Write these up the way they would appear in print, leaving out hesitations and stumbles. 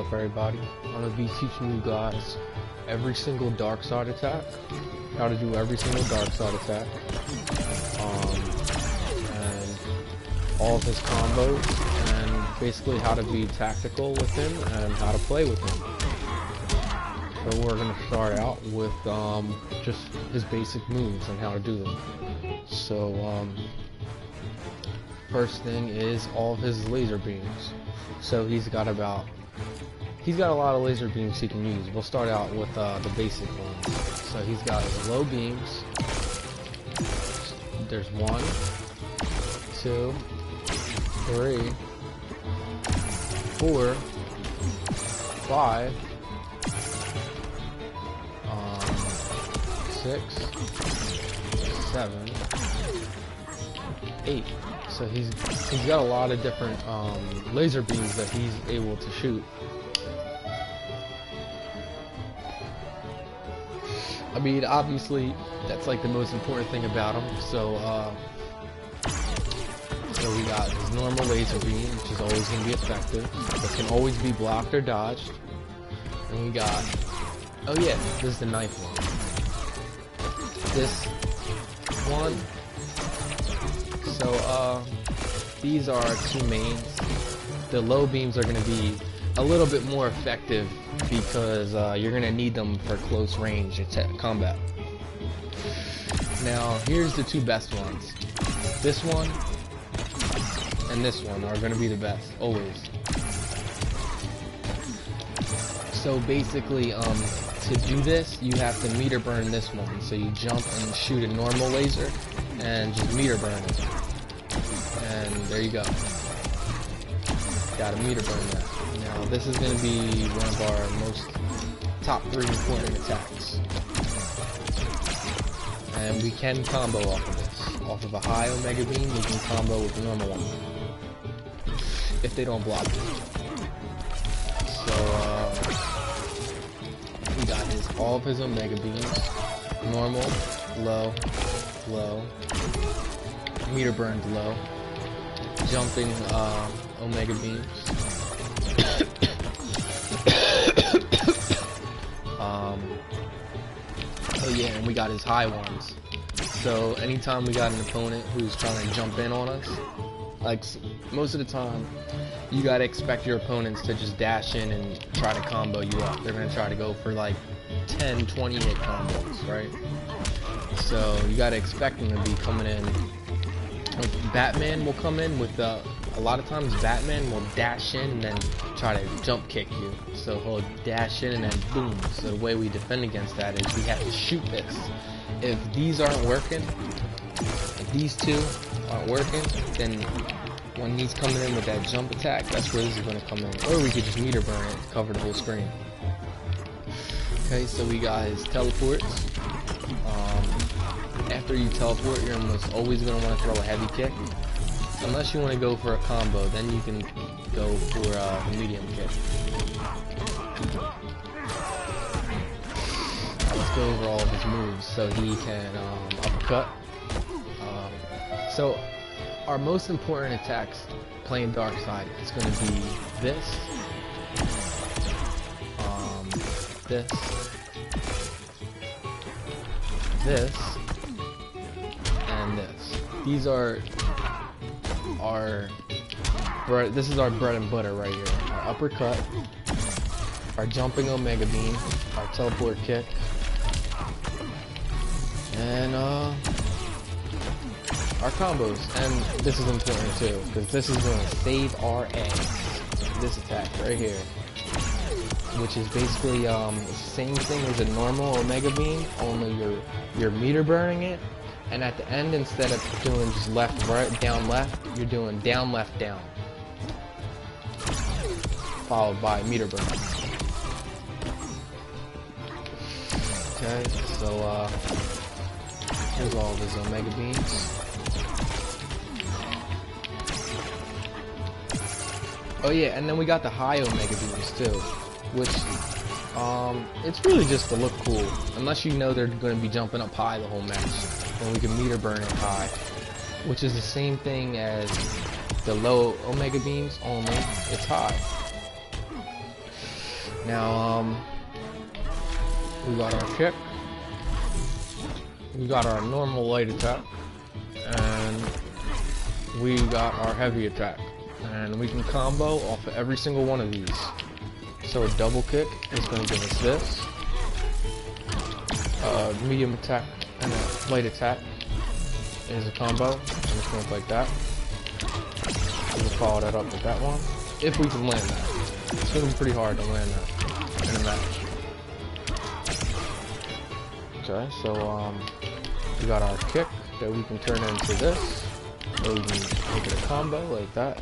up, everybody? I'm gonna be teaching you guys every single Darkseid attack, how to do every single Darkseid attack, and all of his combos, and basically how to be tactical with him and how to play with him. So we're gonna start out with just his basic moves and how to do them. So first thing is all of his laser beams. So he's got a lot of laser beams he can use. We'll start out with the basic ones. So he's got his low beams. There's 1, 2, 3, 4, 5, 6, 7, 8. So he's got a lot of different laser beams that he's able to shoot. I mean, obviously, that's like the most important thing about him. So we got his normal laser beam, which is always going to be effective, but can always be blocked or dodged. And we got, oh yeah, this is the knife one. This one. So these are our two mains. The low beams are going to be a little bit more effective because you're going to need them for close range combat. Now here's the two best ones. This one and this one are going to be the best, always. So basically, to do this, you have to meter burn this one. So you jump and shoot a normal laser and just meter burn it. And there you go. Gotta meter burn that. Now this is going to be one of our most top 3 important attacks. And we can combo off of this. Off of a high Omega Beam, we can combo with the normal one. If they don't block it. So we got all of his Omega Beams. Normal, low, low. Meter burned low. Jumping Omega Beams. Oh yeah, and we got his high ones. So anytime we got an opponent who's trying to jump in on us, like most of the time, you gotta expect your opponents to just dash in and try to combo you up. They're gonna try to go for like 10, 20 hit combos, right? So you gotta expect them to be coming in. Like Batman will come in with a lot of times Batman will dash in and then try to jump kick you. So he'll dash in and then boom. So the way we defend against that is we have to shoot this. If these aren't working, if these two aren't working, then when he's coming in with that jump attack, that's where this is going to come in. Or we could just meter burn it, cover the whole screen. Okay, so we got his teleports. After you teleport, you're almost always going to want to throw a heavy kick. Unless you want to go for a combo, then you can go for a medium kick. Now let's go over all of his moves. So he can uppercut. So our most important attacks playing Darkseid is going to be this, this, and this. These are this is our bread and butter right here. Our uppercut, our jumping Omega Beam, our teleport kick, and our combos. And this is important too, because this is going to save our ass. This attack right here, which is basically the same thing as a normal Omega Beam, only you're meter burning it. And at the end, instead of doing just left, right, down, left, you're doing down, left, down. Followed by meter burn. Okay, so here's all of his Omega Beams. Oh yeah, and then we got the high Omega Beams too, which it's really just to look cool. Unless you know they're going to be jumping up high the whole match. And we can meter burn it high, which is the same thing as the low Omega Beams, only it's high. Now, we got our kick, we got our normal light attack, and we got our heavy attack. And we can combo off of every single one of these. So a double kick is going to give us this. Medium attack and a light attack is a combo. And it's going to look like that. We'll follow that up with that one. If we can land that. It's going to be pretty hard to land that in a match. Okay, so we got our kick that we can turn into this. Or we can make it a combo like that.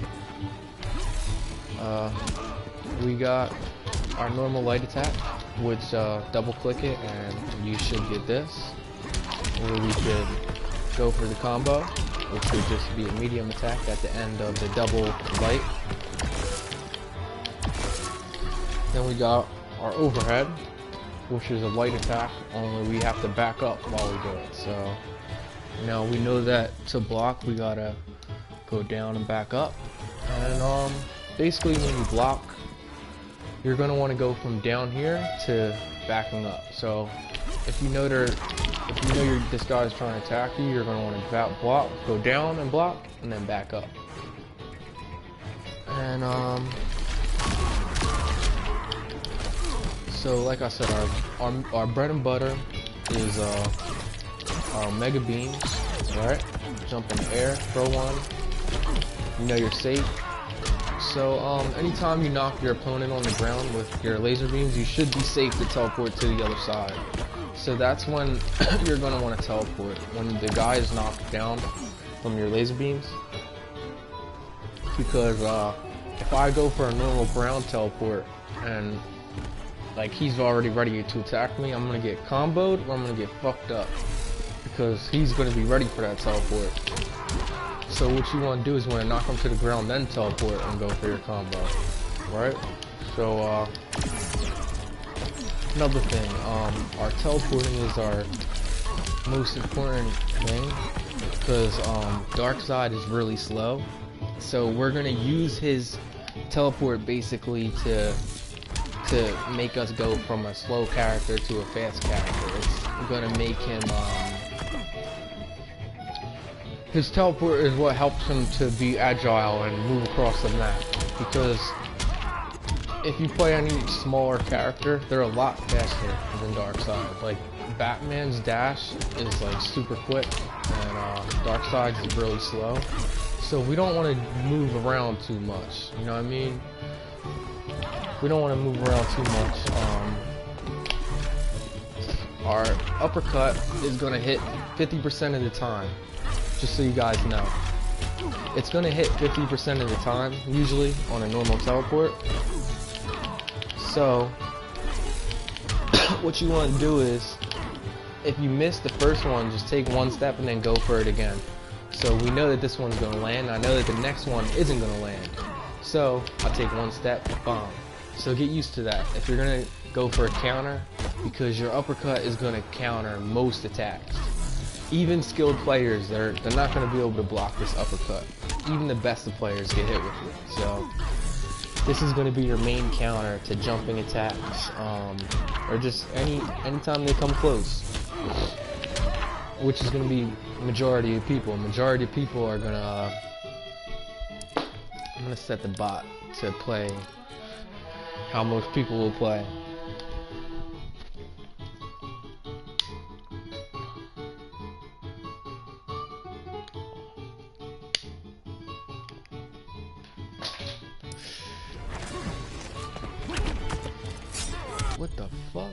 We got our normal light attack, which double click it and you should get this. Or we could go for the combo, which would just be a medium attack at the end of the double light. Then we got our overhead, which is a light attack, only we have to back up while we do it. So now we know that to block we gotta go down and back up. And basically when you block, you're gonna want to go from down here to backing up. So if you know this guy is trying to attack you, you're gonna want to block, go down and block, and then back up. And so like I said, our bread and butter is our mega beams, right? Jump in the air, throw one. You know you're safe. So anytime you knock your opponent on the ground with your laser beams, you should be safe to teleport to the other side. So that's when you're going to want to teleport, when the guy is knocked down from your laser beams. Because if I go for a normal ground teleport and like he's already ready to attack me, I'm going to get comboed or I'm going to get fucked up. Because he's going to be ready for that teleport. So what you want to do is want to knock him to the ground, then teleport and go for your combo, right? So another thing, our teleporting is our most important thing because Darkseid is really slow. So we're gonna use his teleport basically to make us go from a slow character to a fast character. It's gonna make him his teleport is what helps him to be agile and move across the map, because if you play any smaller character, they're a lot faster than Darkseid. Like Batman's dash is like super quick and Darkseid's is really slow. So we don't want to move around too much, you know what I mean? We don't want to move around too much. Our uppercut is going to hit 50% of the time. Just so you guys know, it's gonna hit 50% of the time usually on a normal teleport. So what you want to do is, if you miss the first one, just take one step and then go for it again. So we know that this one's gonna land. I know that the next one isn't gonna land. So I take one step, bomb. So get used to that. If you're gonna go for a counter, because your uppercut is gonna counter most attacks. Even skilled players, they're not going to be able to block this uppercut. Even the best of players get hit with it. So this is going to be your main counter to jumping attacks, or just anytime they come close. Which is going to be majority of people. Majority of people are going to. I'm going to set the bot to play how most people will play. What the fuck?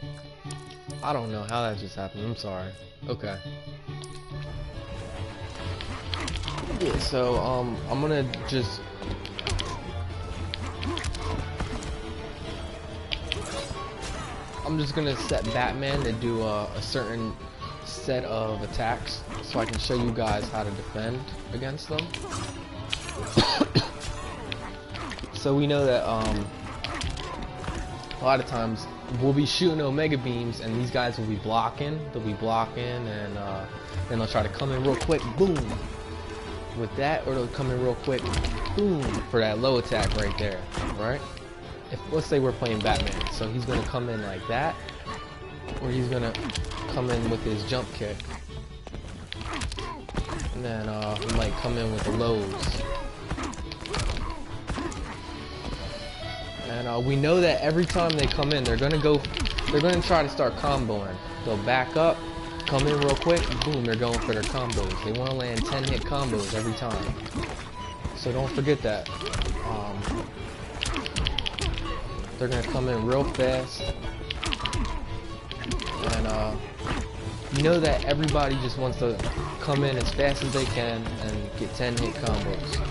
I don't know how that just happened. I'm sorry. Okay. Yeah, so I'm gonna just set Batman to do a certain set of attacks so I can show you guys how to defend against them. So we know that a lot of times we'll be shooting Omega Beams and these guys will be blocking. They'll be blocking and then they'll try to come in real quick, boom, with that, or they'll come in real quick, boom, for that low attack right there, right? if let's say we're playing Batman, so he's gonna come in like that, or he's gonna come in with his jump kick, and then he might come in with the lows. And we know that every time they come in, they're gonna try to start comboing. They'll back up, come in real quick, boom, they're going for their combos. They want to land 10-hit combos every time. So don't forget that. They're gonna come in real fast, and you know that everybody just wants to come in as fast as they can and get 10-hit combos.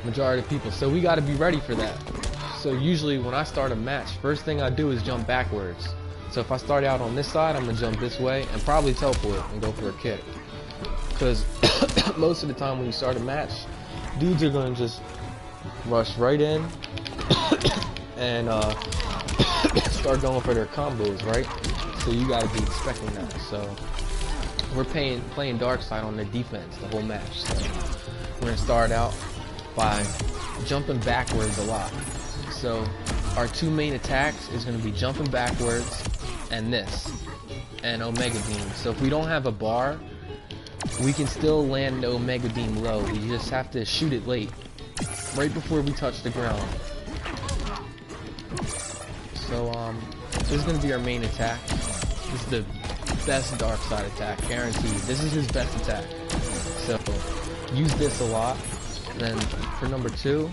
Majority of people. So we got to be ready for that. So usually when I start a match, first thing I do is jump backwards. So if I start out on this side, I'm gonna jump this way and probably teleport and go for a kick. Because most of the time when you start a match, dudes are gonna just rush right in and start going for their combos, right? So you gotta be expecting that. So we're playing Darkseid on the defense the whole match. So we're gonna start out by jumping backwards a lot. So our two main attacks is gonna be jumping backwards and this, and Omega Beam. So if we don't have a bar, we can still land the Omega Beam low. We just have to shoot it late, right before we touch the ground. So this is gonna be our main attack. This is the best Darkseid attack, guaranteed. This is his best attack. So use this a lot. Then for number 2,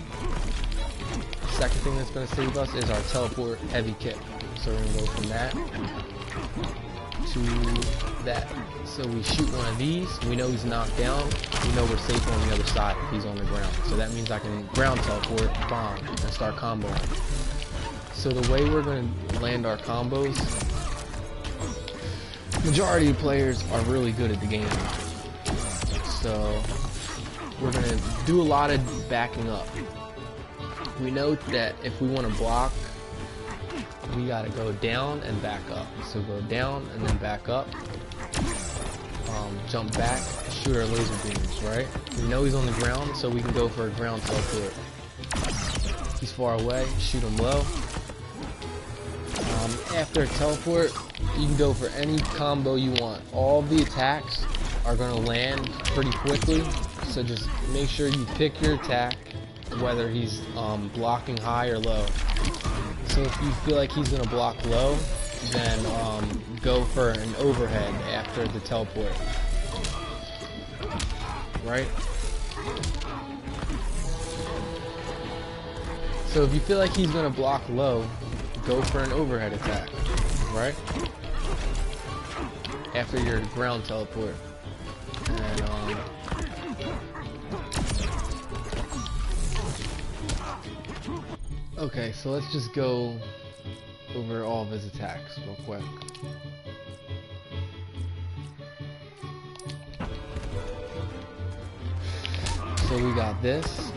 the second thing that's gonna save us is our teleport heavy kick. So we're gonna go from that to that. So we shoot one of these, we know he's knocked down, we know we're safe on the other side if he's on the ground. So that means I can ground teleport, bomb, and start comboing. So the way we're going to land our combos, majority of players are really good at the game. So we're going to do a lot of backing up. We know that if we want to block, we got to go down and back up. So go down and then back up. Jump back, shoot our laser beams, right? We know he's on the ground, so we can go for a ground teleport. He's far away, shoot him low. After a teleport, you can go for any combo you want. All the attacks are going to land pretty quickly, so just make sure you pick your attack, whether he's blocking high or low. So if you feel like he's going to block low, then go for an overhead after the teleport. Right? So if you feel like he's going to block low, go for an overhead attack. Right? After your ground teleport. And okay, so let's just go over all of his attacks real quick. So we got this.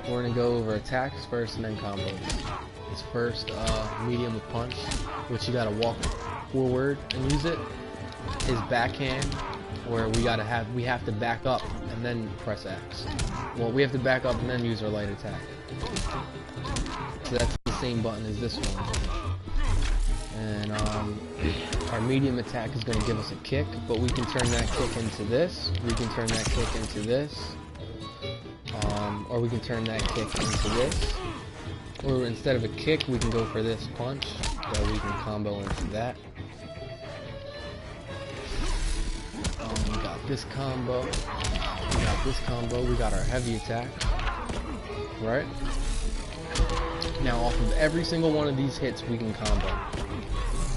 We're gonna go over attacks first and then combos. His first medium with punch, which you gotta walk forward and use it. His backhand, where we have to back up and then press X. Well, we have to back up and then use our light attack. So that's the same button as this one. And our medium attack is going to give us a kick, but we can turn that kick into this. We can turn that kick into this. Or we can turn that kick into this. Or instead of a kick, we can go for this punch, so we can combo into that. We got this combo. We got this combo. We got our heavy attack. Right? Now, off of every single one of these hits, we can combo.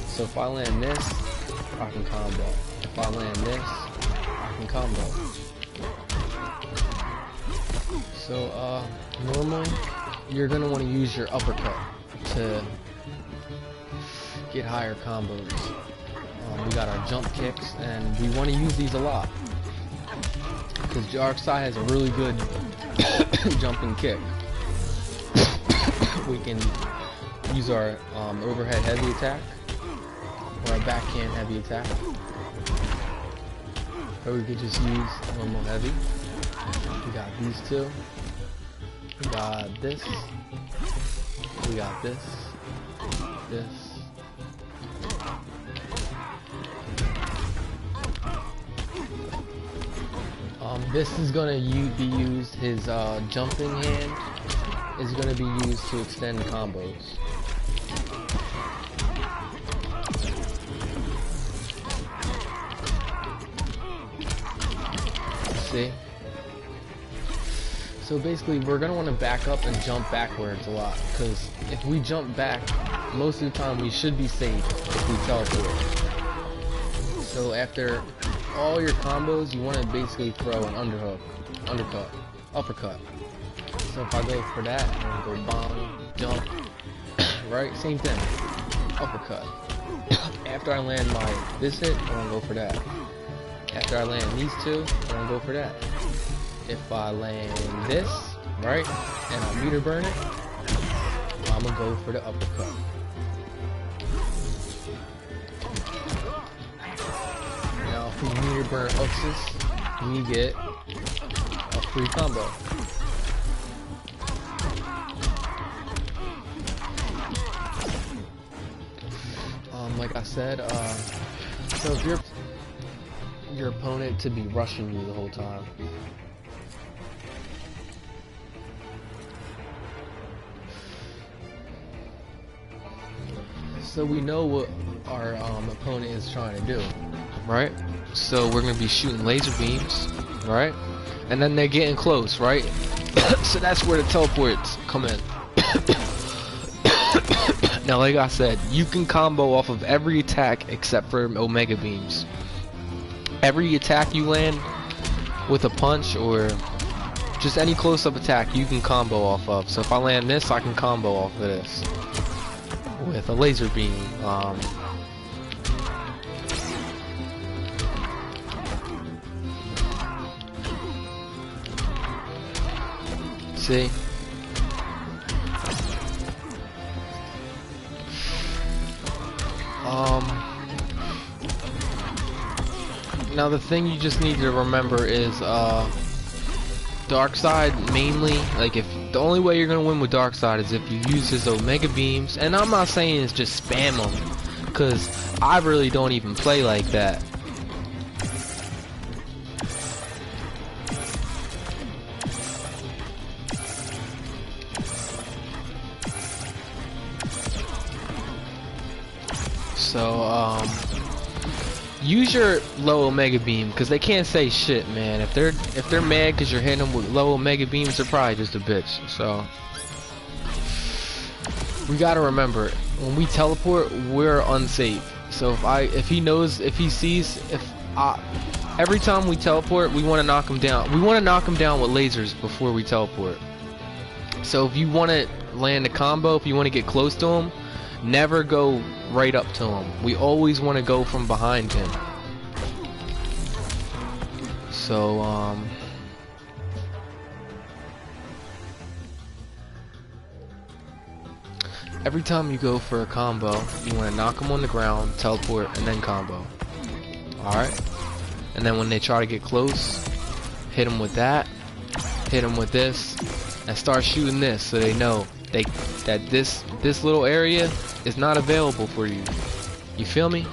So if I land this, I can combo. If I land this, I can combo. So, normally, you're going to want to use your uppercut to get higher combos. We got our jump kicks, and we want to use these a lot. Because Darkseid has a really good jumping kick. We can use our overhead heavy attack, or our backhand heavy attack. Or we could just use normal heavy. We got these two. We got this. we got this. This is gonna be used. His jumping hand is gonna be used to extend combos. See? So basically, we're gonna want to back up and jump backwards a lot, because if we jump back, most of the time we should be safe if we teleport. So after all your combos, you want to basically throw an uppercut. So if I go for that, I'm gonna go bomb, jump, right? Same thing, uppercut. After I land this hit, I'm gonna go for that. After I land these two, I'm gonna go for that. If I land this, right, and I meter burn it, I'm gonna go for the uppercut. Now, if we meter burn Uxus, we get a free combo. Like I said, so if your opponent to be rushing you the whole time. So we know what our opponent is trying to do, right? So we're gonna be shooting laser beams, right? And then they're getting close, right? So that's where the teleports come in. Now, like I said, you can combo off of every attack except for Omega Beams. Every attack you land with a punch or just any close-up attack, you can combo off of. So if I land this, I can combo off of this with a laser beam. See? Now the thing you just need to remember is Darkseid mainly, like if the only way you're gonna win with Darkseid is if you use his Omega Beams, and I'm not saying it's just spam them, cause I really don't even play like that. So use your low Omega Beam, because they can't say shit, man. If they're mad because you're hitting them with low Omega Beams, they're probably just a bitch. So we gotta remember, when we teleport, we're unsafe. So if he sees, every time we teleport, we want to knock him down. We want to knock him down with lasers before we teleport. So if you want to land a combo, if you want to get close to him, never go right up to him. We always want to go from behind him. So every time you go for a combo, you want to knock him on the ground, teleport, and then combo. Alright? And then when they try to get close, hit him with that, hit him with this, and start shooting this so they know that this little area is not available for you. You feel me?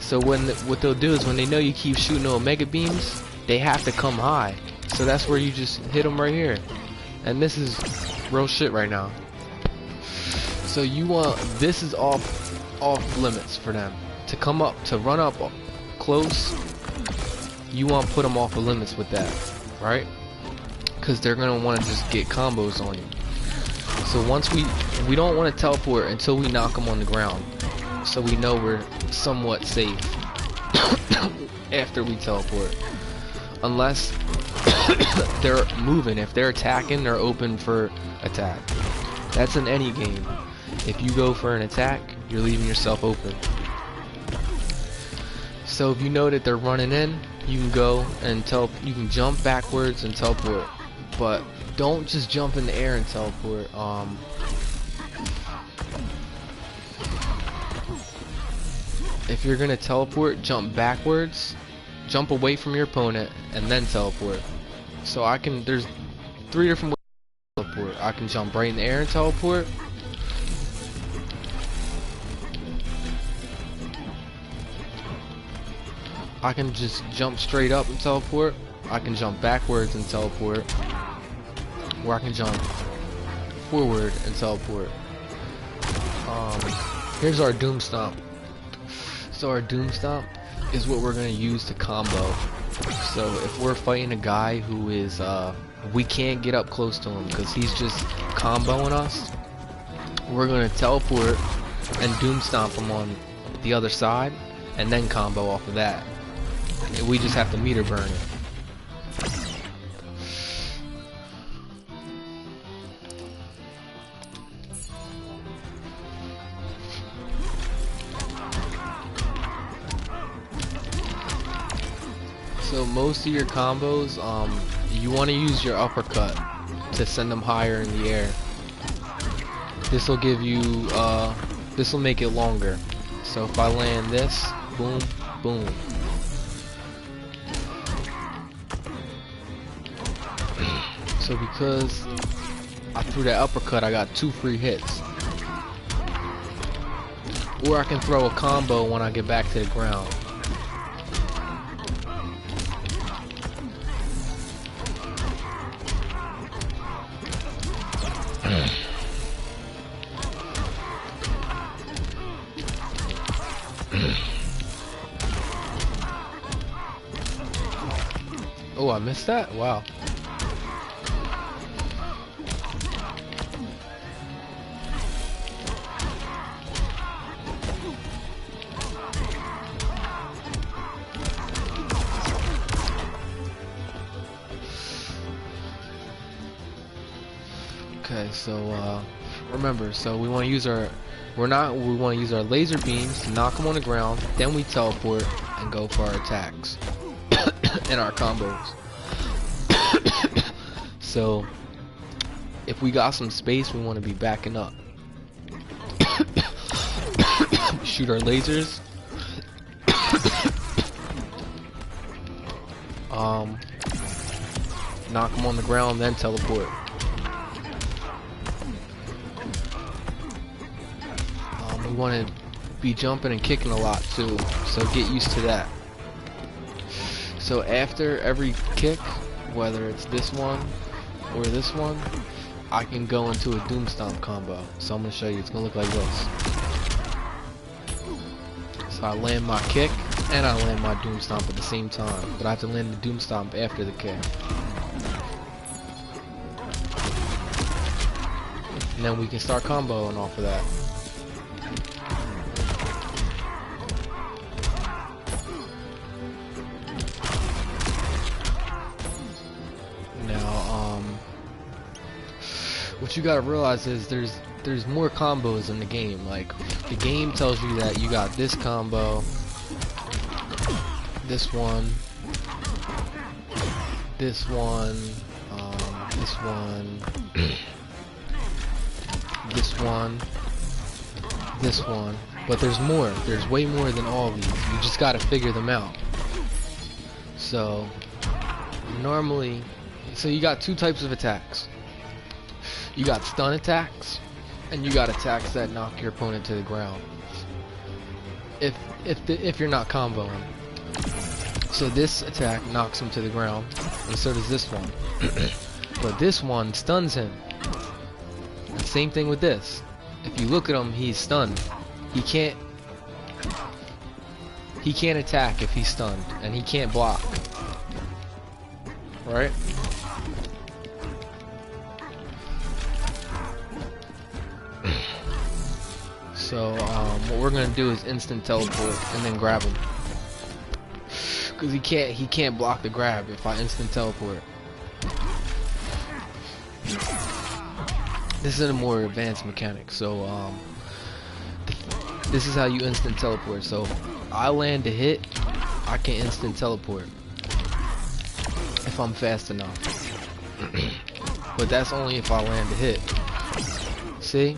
So what they'll do is, when they know you keep shooting the Omega Beams, they have to come high. So that's where you just hit them right here. And this is real shit right now. So this is off limits for them. To come up, to run up close, you want to put them off the limits with that, right? Because they're going to want to just get combos on you. So we don't want to teleport until we knock them on the ground, so we know we're somewhat safe after we teleport. Unless they're moving. If they're attacking, they're open for attack. That's in any game. If you go for an attack, you're leaving yourself open. So if you know that they're running in, you can go and you can jump backwards and teleport. But don't just jump in the air and teleport. If you're gonna teleport, jump backwards, jump away from your opponent, and then teleport. So there's 3 different ways to teleport. I can jump right in the air and teleport, I can just jump straight up and teleport. I can jump backwards and teleport. Or I can jump forward and teleport. Here's our Doom Stomp. So our Doom Stomp is what we're going to use to combo. So if we're fighting a guy who is, we can't get up close to him because he's just comboing us, we're going to teleport and Doom Stomp him on the other side, and then combo off of that. And we just have to meter burn it. So most of your combos, you want to use your uppercut to send them higher in the air. This will give you, this will make it longer. So if I land this, boom, boom. So because I threw that uppercut, I got 2 free hits. Or I can throw a combo when I get back to the ground. Oh, I missed that? Wow. Okay, so remember, so we want to use our we want to use our laser beams to knock them on the ground, then we teleport and go for our attacks and our combos. So if we got some space, we want to be backing up. Shoot our lasers. Knock them on the ground, then teleport. We want to be jumping and kicking a lot too, so get used to that. So after every kick, whether it's this one or this one, I can go into a Doom Stomp combo. So I'm going to show you. It's going to look like this. So I land my kick and I land my Doom Stomp at the same time, but I have to land the Doom Stomp after the kick. And then we can start comboing off of that. What you gotta realize is there's more combos in the game. Like, the game tells you that you got this combo, this one, this one, this one, this one, this one. But there's more. There's way more than all of these. You just gotta figure them out. So normally, so you got 2 types of attacks. You got stun attacks, and you got attacks that knock your opponent to the ground. If you're not comboing. So this attack knocks him to the ground, and so does this one. But this one stuns him. And same thing with this. If you look at him, he's stunned. He can't attack if he's stunned, and he can't block. Right? So what we're gonna do is instant teleport and then grab him, because he can't block the grab if I instant teleport. This is a more advanced mechanic. So this is how you instant teleport. So I land a hit, I can instant teleport if I'm fast enough. But that's only if I land a hit. See?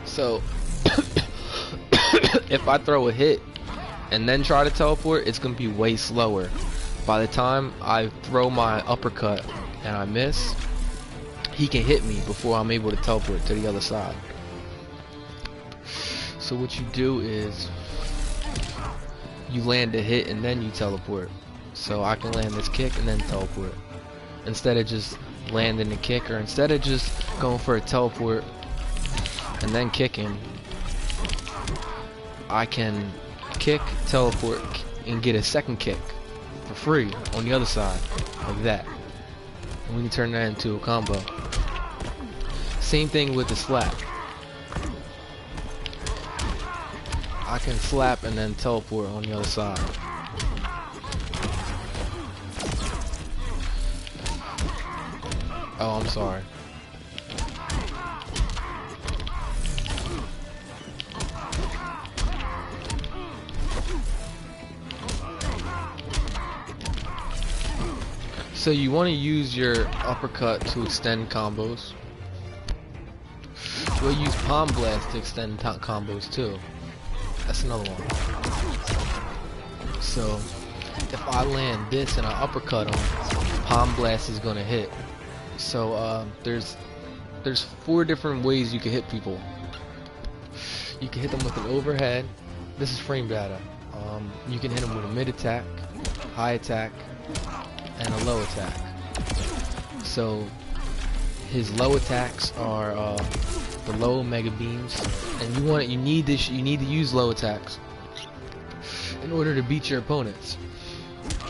So if I throw a hit and then try to teleport, it's gonna be way slower. By the time I throw my uppercut and I miss, he can hit me before I'm able to teleport to the other side. So what you do is you land a hit and then you teleport. So I can land this kick and then teleport, instead of just landing the kick, or instead of just going for a teleport and then kicking, I can kick, teleport, and get a second kick for free on the other side, like that. And we can turn that into a combo. Same thing with the slap. I can slap and then teleport on the other side. Oh, I'm sorry. So you want to use your uppercut to extend combos. We'll use Palm Blast to extend combos too. That's another one. So if I land this and I uppercut him, Palm Blast is gonna hit. So there's 4 different ways you can hit people. You can hit them with an overhead. This is frame data. You can hit them with a mid attack, high attack, and a low attack. So his low attacks are the low mega beams, and you need to use low attacks in order to beat your opponents.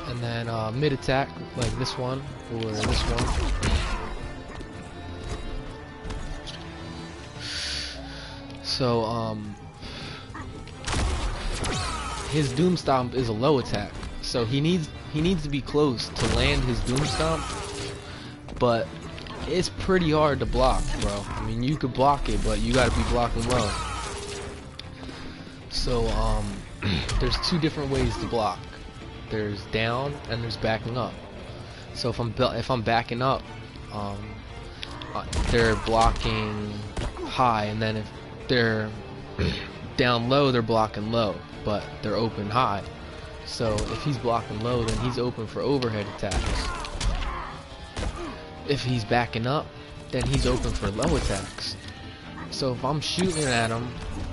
And then mid attack, like this one or this one. So his Doom Stomp is a low attack, so he needs to be close to land his Doom Stomp, but it's pretty hard to block, bro. I mean, you could block it, but you gotta be blocking low. So there's 2 different ways to block. There's down and there's backing up. So if I'm backing up, they're blocking high, and then if they're down low, they're blocking low, but they're open high. So if he's blocking low, then he's open for overhead attacks. If he's backing up, then he's open for low attacks. So if I'm shooting at him,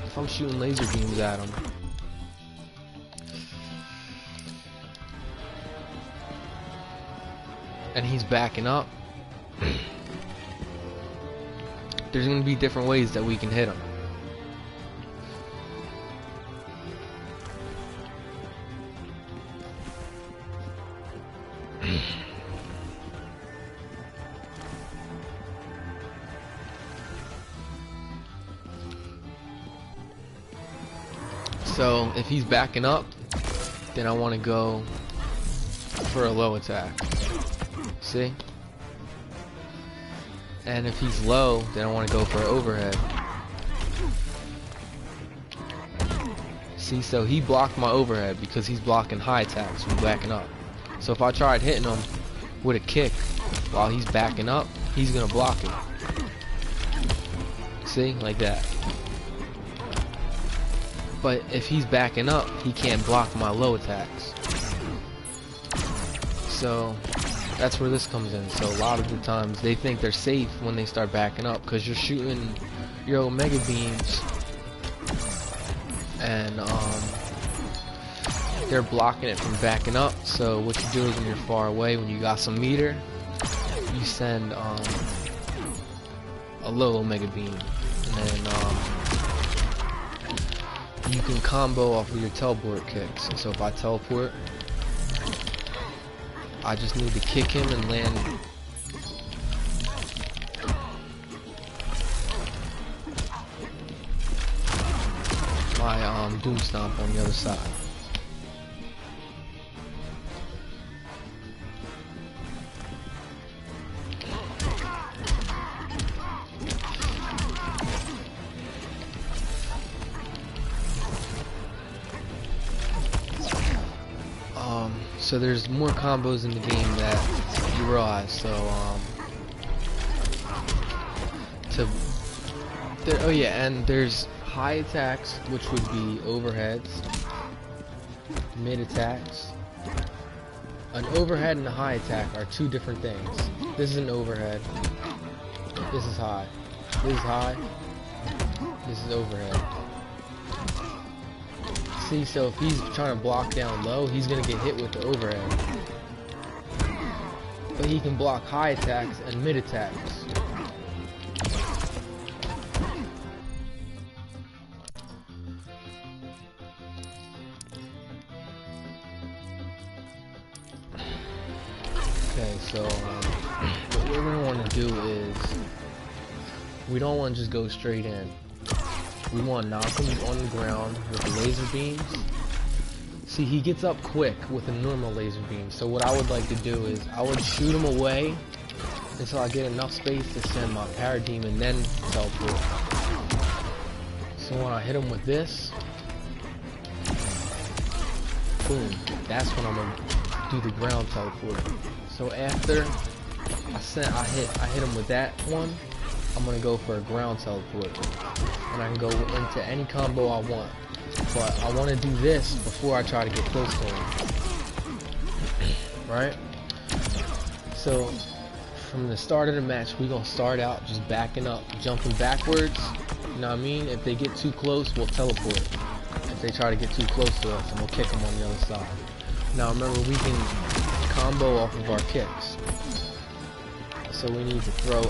if I'm shooting laser beams at him, and he's backing up, there's going to be different ways that we can hit him. So if he's backing up, then I want to go for a low attack. See? And if he's low, then I want to go for an overhead. See, so he blocked my overhead because he's blocking high attacks from backing up. So if I tried hitting him with a kick while he's backing up, he's gonna block it. See, like that. But if he's backing up, he can't block my low attacks. So that's where this comes in. So a lot of the times they think they're safe when they start backing up, because you're shooting your Omega beams and they're blocking it from backing up. So what you do is when you're far away, when you got some meter, you send a low Omega beam, and then you can combo off of your teleport kicks. So if I teleport, I just need to kick him and land my Doom Stomp on the other side. So there's more combos in the game that you realize. So oh yeah, and there's high attacks, which would be overheads, mid attacks. An overhead and a high attack are 2 different things. This is an overhead. This is high. This is high. This is overhead. See, so if he's trying to block down low, he's gonna get hit with the overhead. But he can block high attacks and mid attacks. Okay, so what we're gonna want to do is we don't want to just go straight in. We want to knock him on the ground with the laser beams. See, he gets up quick with a normal laser beam. So what I would like to do is I would shoot him away until I get enough space to send my Parademon and then teleport. So when I hit him with this, boom, that's when I'm gonna do the ground teleport. So after I hit him with that one, I'm gonna go for a ground teleport, and I can go into any combo I want. But I want to do this before I try to get close to him. Right? So from the start of the match, we're gonna start out just backing up, jumping backwards. You know what I mean? If they get too close, we'll teleport. If they try to get too close to us, and we'll kick them on the other side. Now remember, we can combo off of our kicks. So we need to throw,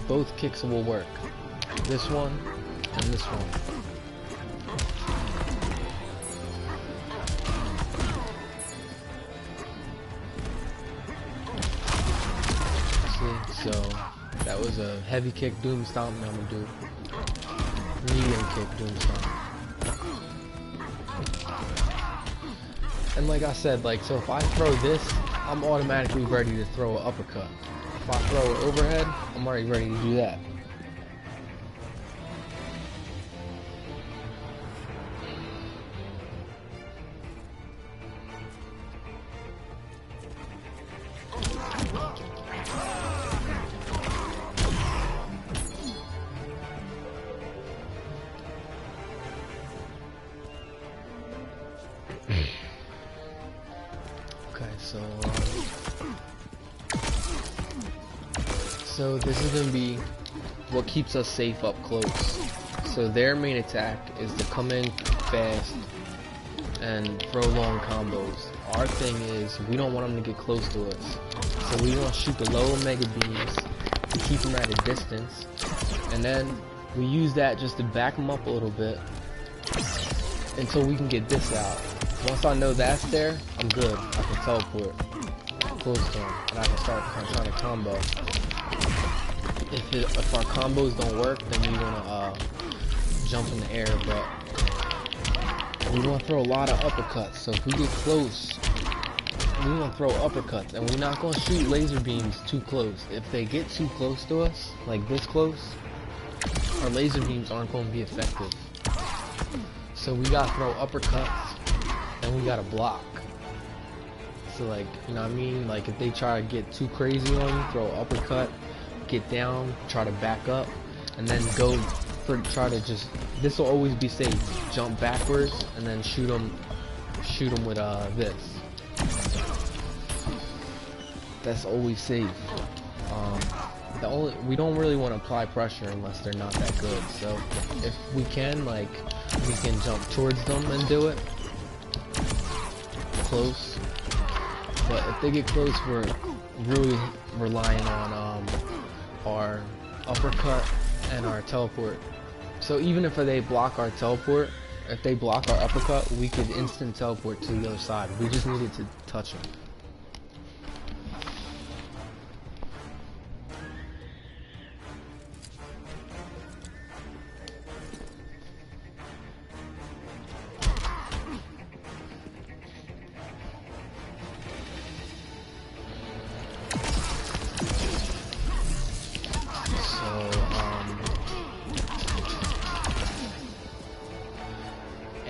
both kicks will work. This one and this one. See, so that was a heavy kick, doom stomp. Now I'm gonna do medium kick, doom stomp. And like I said, like, so if I throw this, I'm automatically ready to throw an uppercut. If I throw an overhead, I'm already ready to do that. So this is gonna be what keeps us safe up close. So their main attack is to come in fast and throw long combos. Our thing is we don't want them to get close to us, so we want to shoot the low mega beams to keep them at a distance, and then we use that just to back them up a little bit until we can get this out. Once I know that's there, I'm good. I can teleport close to them, and I can start trying to combo. If our combos don't work, then we want to jump in the air, but we want to throw a lot of uppercuts. So if we get close, we want to throw uppercuts, and we're not going to shoot laser beams too close. If they get too close to us, like this close, our laser beams aren't going to be effective. So we got to throw uppercuts, and we got to block. So like, you know what I mean? Like if they try to get too crazy on you, throw an uppercut, get down, try to back up, and then go for try to just. This will always be safe. Jump backwards and then shoot them with this. That's always safe. We don't really want to apply pressure unless they're not that good. So if we can, like, we can jump towards them and do it close. But if they get close, we're really relying on our uppercut and our teleport. So even if they block our teleport, if they block our uppercut, we could instant teleport to the other side. We just needed to touch them.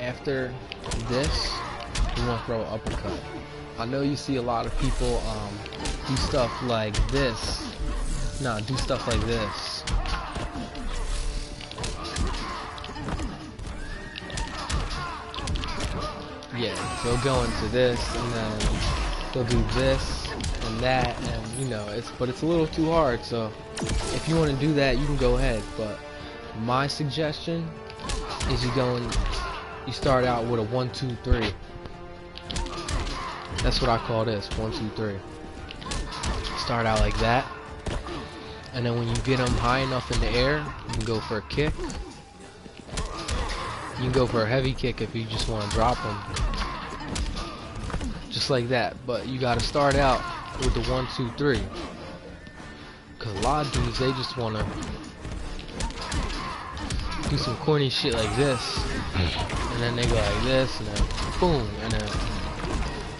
After this, we want to throw an uppercut. I know you see a lot of people do stuff like this. Nah, do stuff like this. Yeah, they'll go into this, and then they'll do this and that, and you know, but it's a little too hard. So if you want to do that, you can go ahead. But my suggestion is you You start out with a 1, 2, 3. That's what I call this, 1, 2, 3. Start out like that, and then when you get them high enough in the air, you can go for a kick. You can go for a heavy kick if you just want to drop them, just like that. But you got to start out with the 1, 2, 3, because a lot of dudes, they just want to do some corny shit like this, and then they go like this, and then boom, and then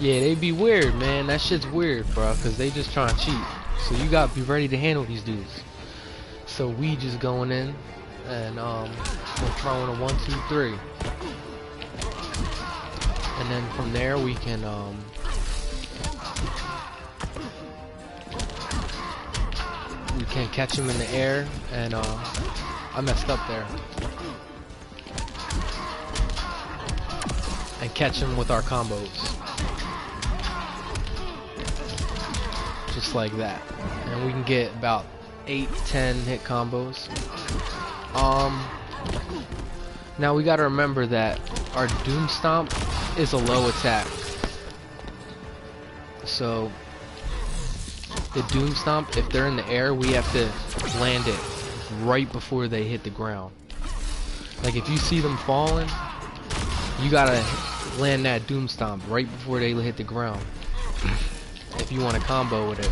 yeah, they be weird, man. That shit's weird, bro, because they just trying to cheat. So you gotta be ready to handle these dudes. So we just going in, and we're throwing a 1, 2, 3, and then from there we can catch him in the air, and I messed up there. And catch him with our combos. Just like that. And we can get about 8, 10 hit combos. Now we gotta remember that our Doom Stomp is a low attack. So the Doom Stomp, if they're in the air, we have to land it right before they hit the ground. Like if you see them falling, you gotta land that Doom Stomp right before they hit the ground if you want to combo with it.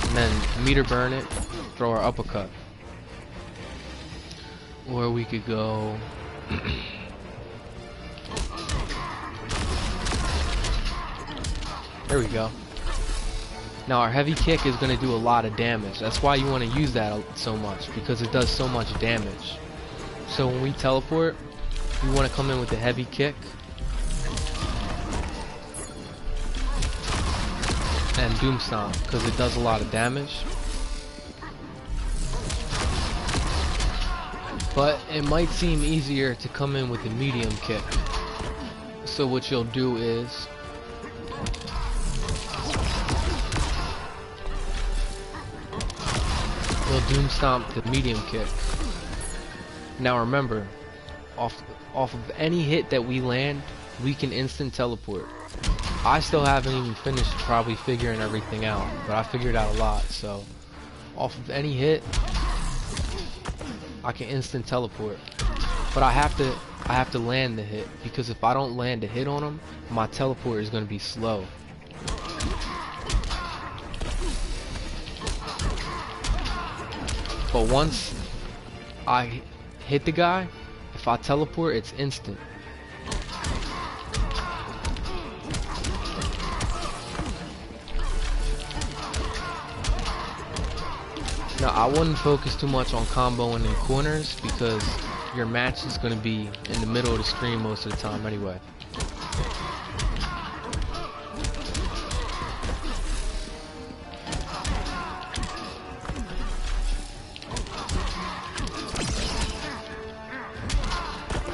And then meter burn it, throw our uppercut. Or we could go there we go. Now our heavy kick is going to do a lot of damage. That's why you want to use that so much, because it does so much damage. So when we teleport, you want to come in with the heavy kick and Doom Stomp, because it does a lot of damage. But it might seem easier to come in with the medium kick. So what you'll do is we'll Doom Stomp the medium kick. Now remember, off of any hit that we land, we can instant teleport. I still haven't even finished probably figuring everything out, but I figured out a lot. So off of any hit, I can instant teleport. But I have to land the hit, because if I don't land a hit on them, my teleport is going to be slow. But once I hit the guy, if I teleport, it's instant. Now I wouldn't focus too much on comboing in corners, because your match is going to be in the middle of the screen most of the time anyway.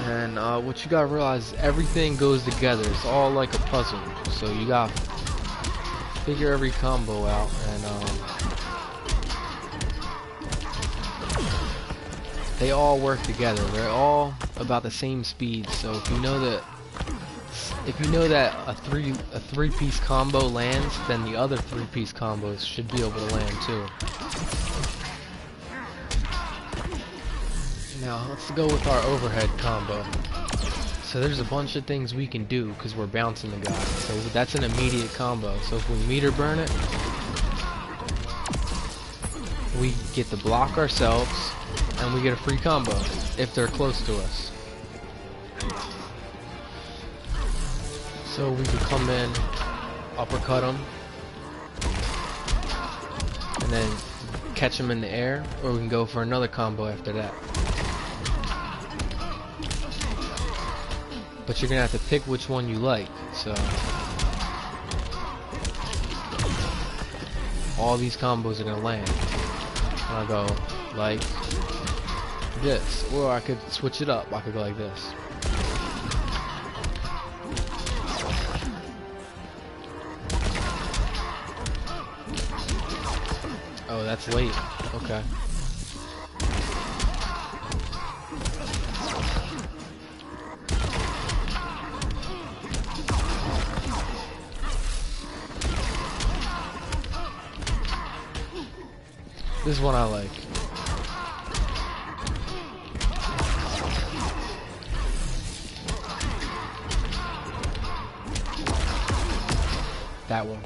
And what you gotta realize, everything goes together. It's all like a puzzle. So you gotta figure every combo out, and they all work together. They're all about the same speed. So if you know that a three-piece combo lands, then the other three-piece combos should be able to land too. Now let's go with our overhead combo. So there's a bunch of things we can do because we're bouncing the guy. So that's an immediate combo. So if we meter burn it, we get to block ourselves, and we get a free combo if they're close to us. So we could come in, uppercut them, and then catch them in the air, or we can go for another combo after that. But you're gonna have to pick which one you like. So all these combos are gonna land. And I go like this, or I could switch it up. I could go like this. Oh, that's late. Okay. This is one I like. That one.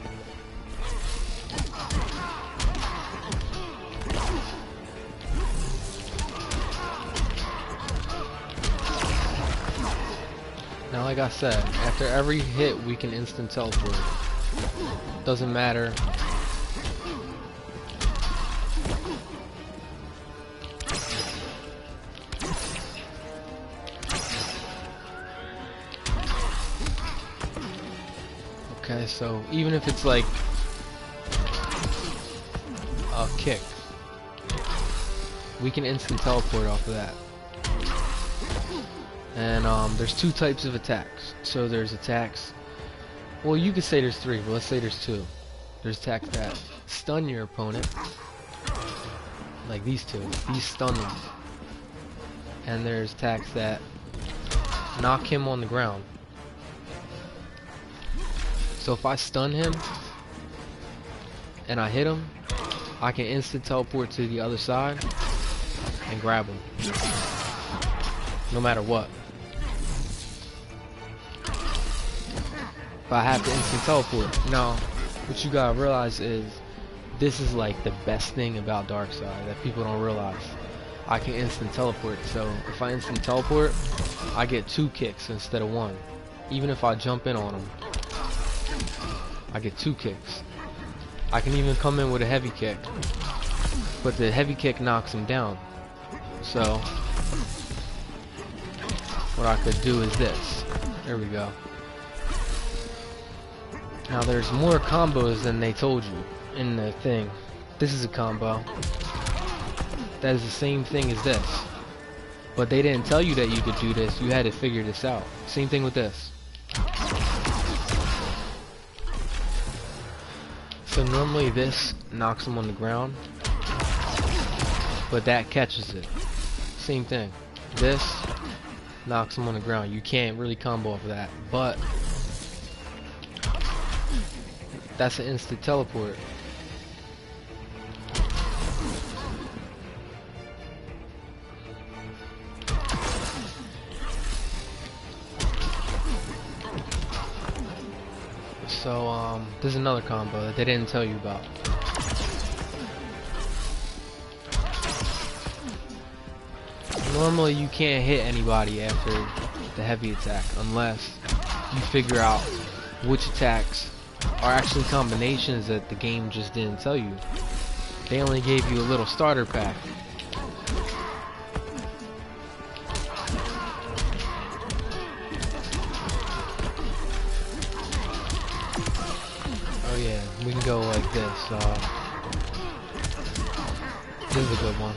Now, like I said, after every hit we can instant teleport. Doesn't matter. Okay, so even if it's like a kick, we can instant teleport off of that. And there's two types of attacks. So there's attacks, well, you could say there's three, but let's say there's two. There's attacks that stun your opponent, like these two. These stun them. And there's attacks that knock him on the ground. So if I stun him and I hit him, I can instant teleport to the other side and grab him, no matter what. But I have to instant teleport. Now, what you gotta realize is, this is like the best thing about Darkseid that people don't realize. I can instant teleport, so if I instant teleport, I get 2 kicks instead of 1. Even if I jump in on him, I get 2 kicks. I can even come in with a heavy kick, but the heavy kick knocks him down. So what I could do is this. There we go. Now there's more combos than they told you in the thing. This is a combo that is the same thing as this, but they didn't tell you that you could do this. You had to figure this out. Same thing with this. So normally this knocks him on the ground, but that catches it. Same thing. This knocks him on the ground. You can't really combo off of that, but that's an instant teleport. So there's another combo that they didn't tell you about. Normally you can't hit anybody after the heavy attack unless you figure out which attacks are actually combinations that the game just didn't tell you. They only gave you a little starter pack. Oh yeah, we can go like this. This is a good one.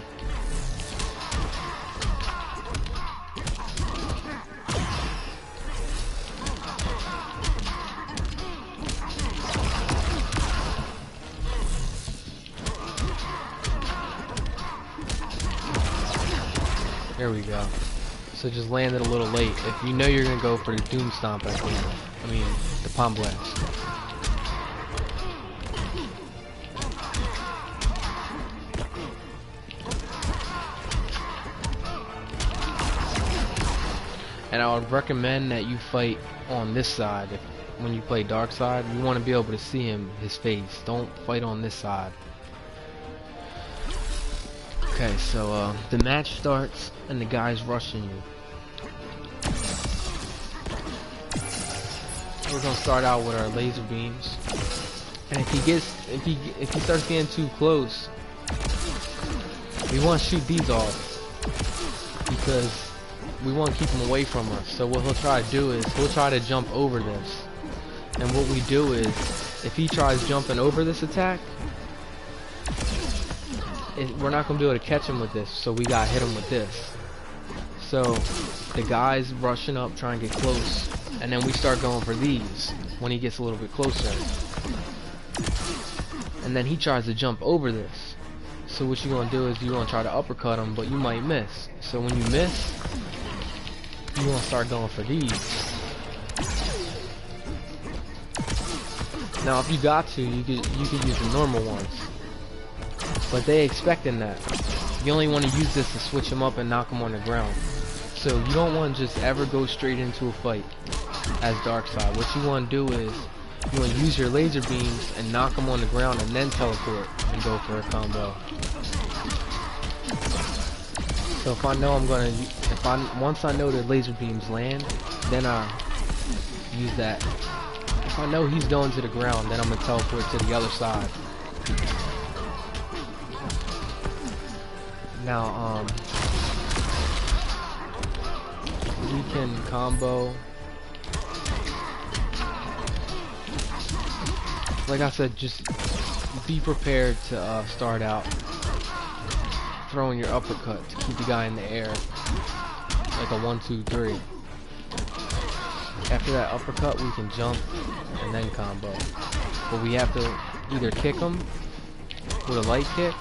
There we go. So just land it a little late. If you know you're gonna go for the Doom Stomp at the end. I mean, the Palm Blast. And I would recommend that you fight on this side. When you play Darkseid, you want to be able to see his face. Don't fight on this side. Okay, so the match starts and the guy's rushing you. We're gonna start out with our laser beams, and if he starts getting too close, we want to shoot these off because we want to keep him away from us. So what he'll try to do is he'll try to jump over this, and what we do is if he tries jumping over this attack, we're not going to be able to catch him with this, so we got to hit him with this. So the guy's rushing up trying to get close, and then we start going for these when he gets a little bit closer, and then he tries to jump over this. So what you're going to do is you're going to try to uppercut him, but you might miss. So when you miss, you want to start going for these. Now if you got to, you could use the normal ones. but they expecting that. You only want to use this to switch them up and knock them on the ground. So you don't want to just ever go straight into a fight as Darkseid. What you want to do is you want to use your laser beams and knock them on the ground and then teleport and go for a combo. So if I know I'm gonna, once I know the laser beams land, then I use that. If I know he's going to the ground, then I'm gonna teleport to the other side. Now, we can combo. Like I said, just be prepared to start out throwing your uppercut to keep the guy in the air, like a 1, 2, 3. After that uppercut, we can jump and then combo. But we have to either kick him with a light kick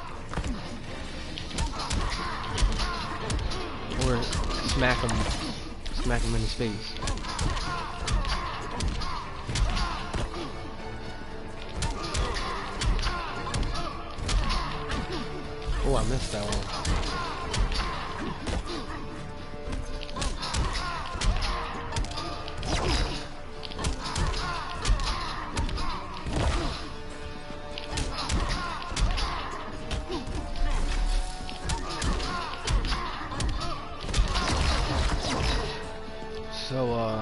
or smack him in his face. Oh, I missed that one. So,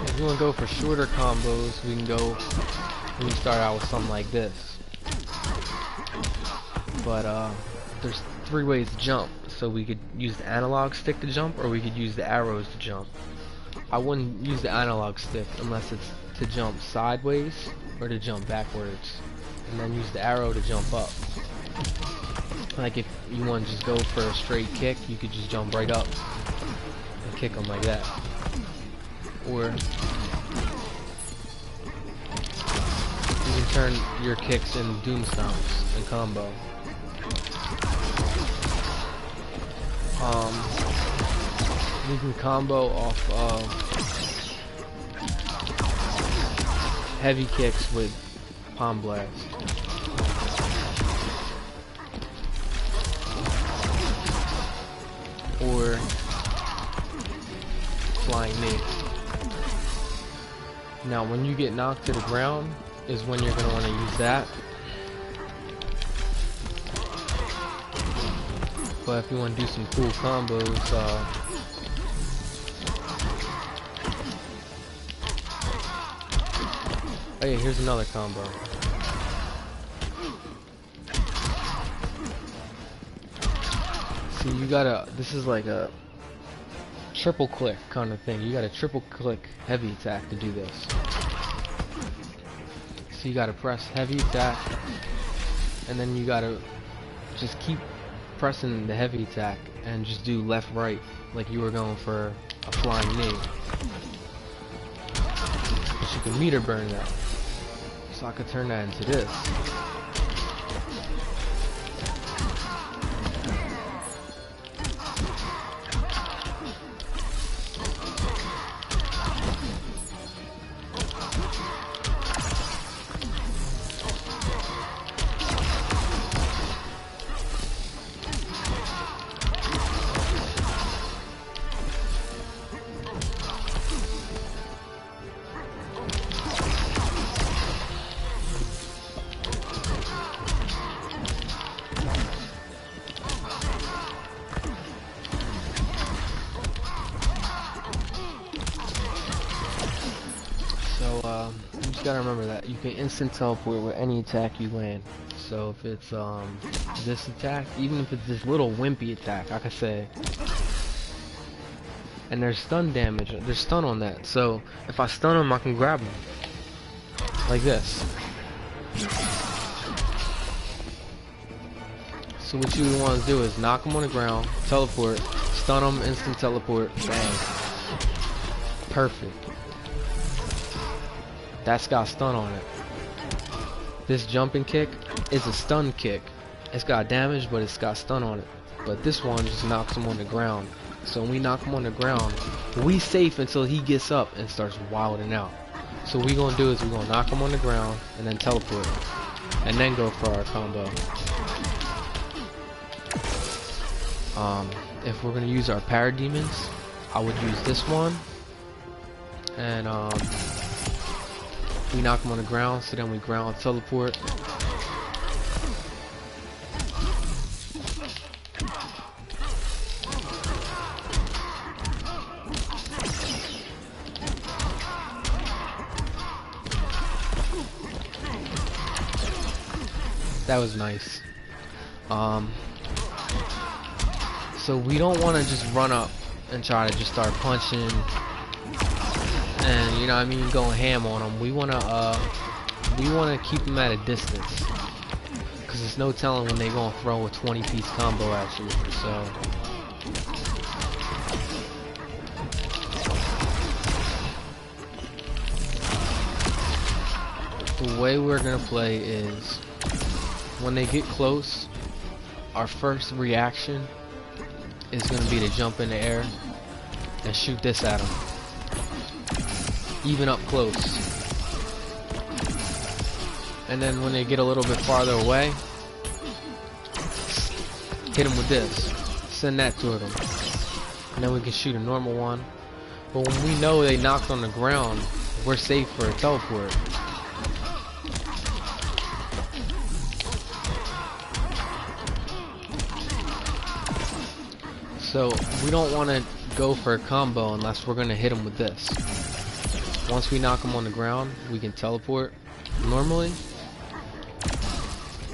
if you want to go for shorter combos, we can start out with something like this. But there's 3 ways to jump. So we could use the analog stick to jump, or we could use the arrows to jump. I wouldn't use the analog stick unless it's to jump sideways or to jump backwards, and then use the arrow to jump up. Like if you want to just go for a straight kick, you could just jump right up and kick them like that. Or you can turn your kicks into doom stomps and combo. You can combo off heavy kicks with palm blast. Or flying knee. Now when you get knocked to the ground is when you're going to want to use that. But if you want to do some cool combos, oh yeah, here's another combo. See, you gotta, this is like a triple click kind of thing. You gotta triple click heavy attack to do this. So you gotta press heavy attack, and then you gotta just keep pressing the heavy attack and just do left right like you were going for a flying knee. But you can meter burn that. So I could turn that into this. You just gotta remember that you can instant teleport with any attack you land. So if it's this attack, even if it's this little wimpy attack, like I say, and there's stun damage, there's stun on that. So if I stun him, I can grab him like this. So what you want to do is knock him on the ground, teleport, stun him, instant teleport, bang. Perfect. That's got stun on it. This jumping kick is a stun kick. It's got damage, but it's got stun on it. But this one just knocks him on the ground. So when we knock him on the ground, we safe until he gets up and starts wilding out. So what we gonna do is we gonna knock him on the ground and then teleport, and then go for our combo. If we're gonna use our parademons, I would use this one, and we knock him on the ground, so then we ground teleport. That was nice. So we don't want to just run up and try to just start punching and, you know what I mean, going ham on them. We want to keep them at a distance, because there's no telling when they're going to throw a 20-piece combo at you. So the way we're going to play is, when they get close, our first reaction is going to be to jump in the air and shoot this at them, even up close. And then when they get a little bit farther away, hit them with this, send that to them, and then we can shoot a normal one. But when we know they knocked on the ground, we're safe for a teleport. So we don't want to go for a combo unless we're going to hit them with this. Once we knock them on the ground, we can teleport normally,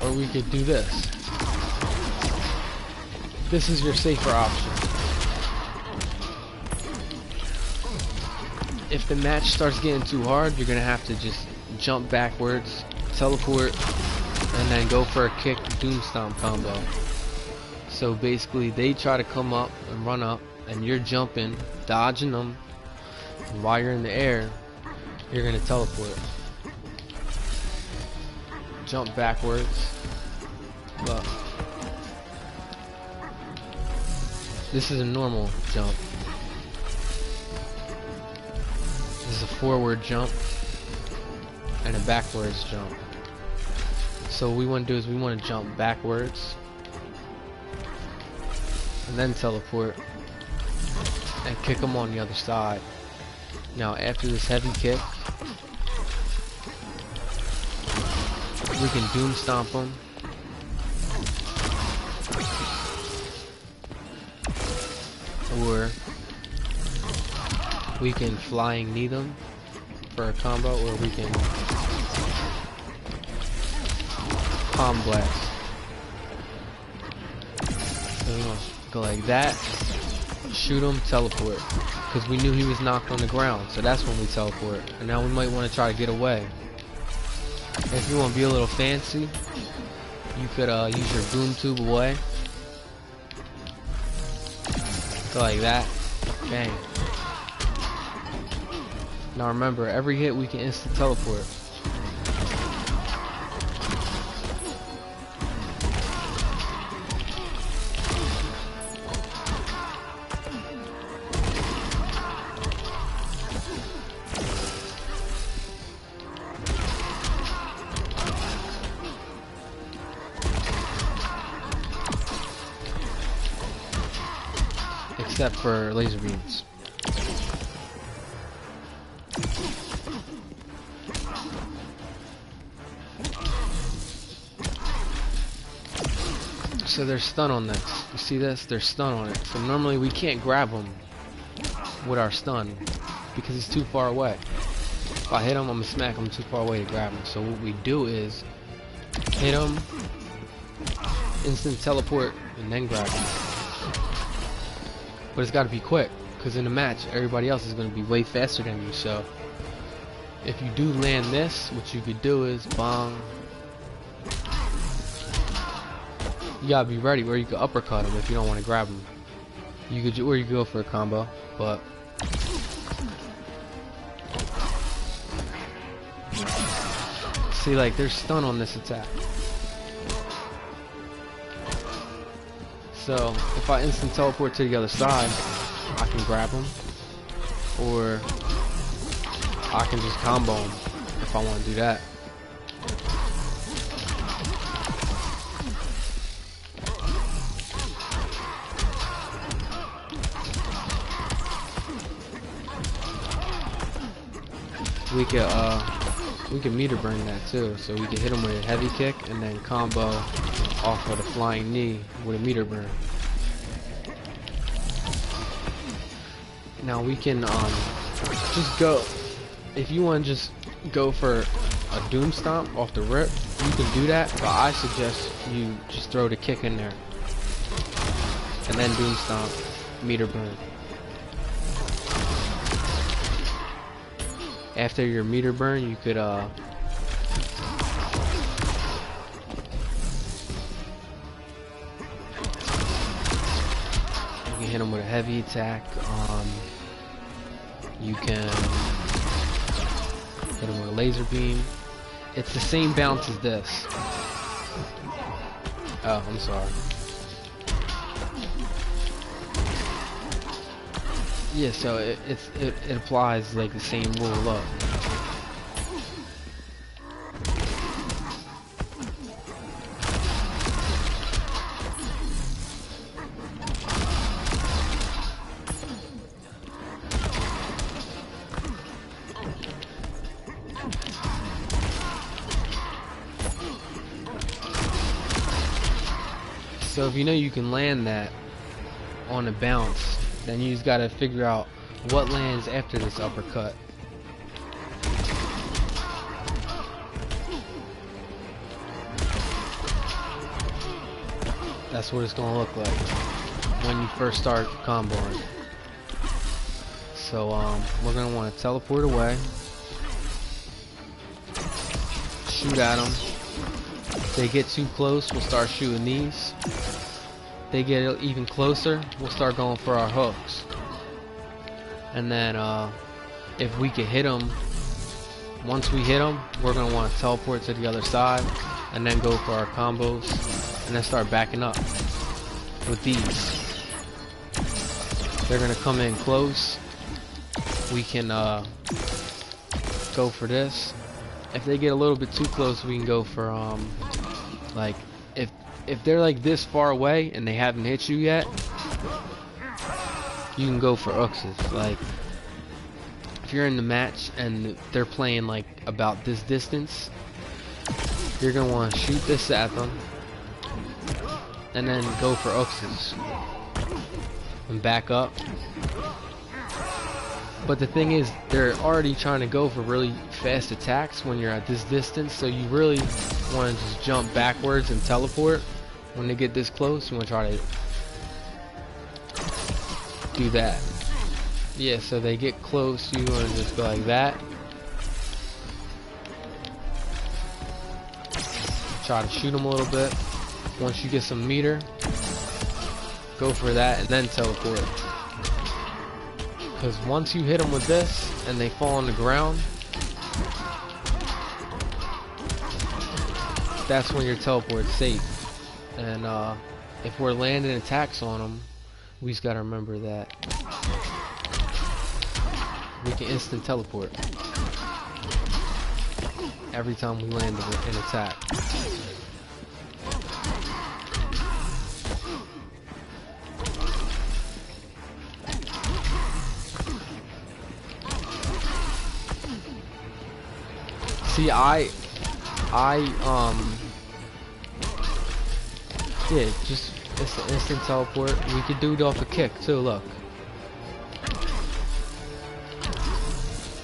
or we could do this. This is your safer option. If the match starts getting too hard, you're going to have to just jump backwards, teleport, and then go for a kick doom stomp combo. So basically they try to come up and run up, and you're jumping, dodging them, and while you're in the air, you're going to teleport. Jump backwards. Look. This is a normal jump. This is a forward jump and a backwards jump. So what we want to do is we want to jump backwards and then teleport and kick them on the other side. Now after this heavy kick, we can doom stomp them, or we can flying knee them for a combo, or we can palm blast. So we're gonna go like that, shoot him, teleport, because we knew he was knocked on the ground, so that's when we teleport. And now we might want to try to get away. If you want to be a little fancy, you could use your boom tube away. Go like that, bang. Now remember, every hit we can instant teleport. Except for laser beams. So they're stun on this. You see this? They're stun on it. So normally we can't grab them with our stun because he's too far away. If I hit him, I'm gonna smack him too far away to grab him. So what we do is hit him, instant teleport, and then grab him. But it's got to be quick, because in the match everybody else is going to be way faster than you. So if you do land this, what you could do is bong. You gotta be ready where you can uppercut him if you don't want to grab him. You could, or you could go for a combo, but see, like, there's stun on this attack. So if I instant teleport to the other side, I can grab him, or I can just combo him if I want to do that. We can meter burn that too, so we can hit him with a heavy kick and then combo off of the flying knee with a meter burn. Now we can just go, if you want to just go for a doom stomp off the rip, you can do that, but I suggest you just throw the kick in there and then doom stomp, meter burn. After your meter burn, you could you can hit him with a heavy attack. You can hit him with a laser beam. It's the same bounce as this. Oh, I'm sorry. Yeah, so it applies like the same rule up. So if you know you can land that on a bounce, then you just gotta figure out what lands after this uppercut. That's what it's gonna look like when you first start comboing. So we're gonna want to teleport away, shoot at them. If they get too close, we'll start shooting these. They get even closer, we'll start going for our hooks. And then if we can hit them, once we hit them, we're going to want to teleport to the other side and then go for our combos and then start backing up with these. They're going to come in close. We can go for this. If they get a little bit too close, we can go for like if they're like this far away and they haven't hit you yet, you can go for uxes. Like if you're in the match and they're playing like about this distance, you're gonna want to shoot this at them and then go for uxes and back up. But the thing is, they're already trying to go for really fast attacks when you're at this distance, so you really want to just jump backwards and teleport. When they get this close, you want to try to do that. Yeah, so they get close, you want to just go like that. Try to shoot them a little bit. Once you get some meter, go for that and then teleport. Because once you hit them with this and they fall on the ground, that's when your teleport's safe. And if we're landing attacks on them, we just gotta remember that we can instant teleport every time we land an attack. See, yeah, just it's an instant teleport. We could do it off a kick too, look.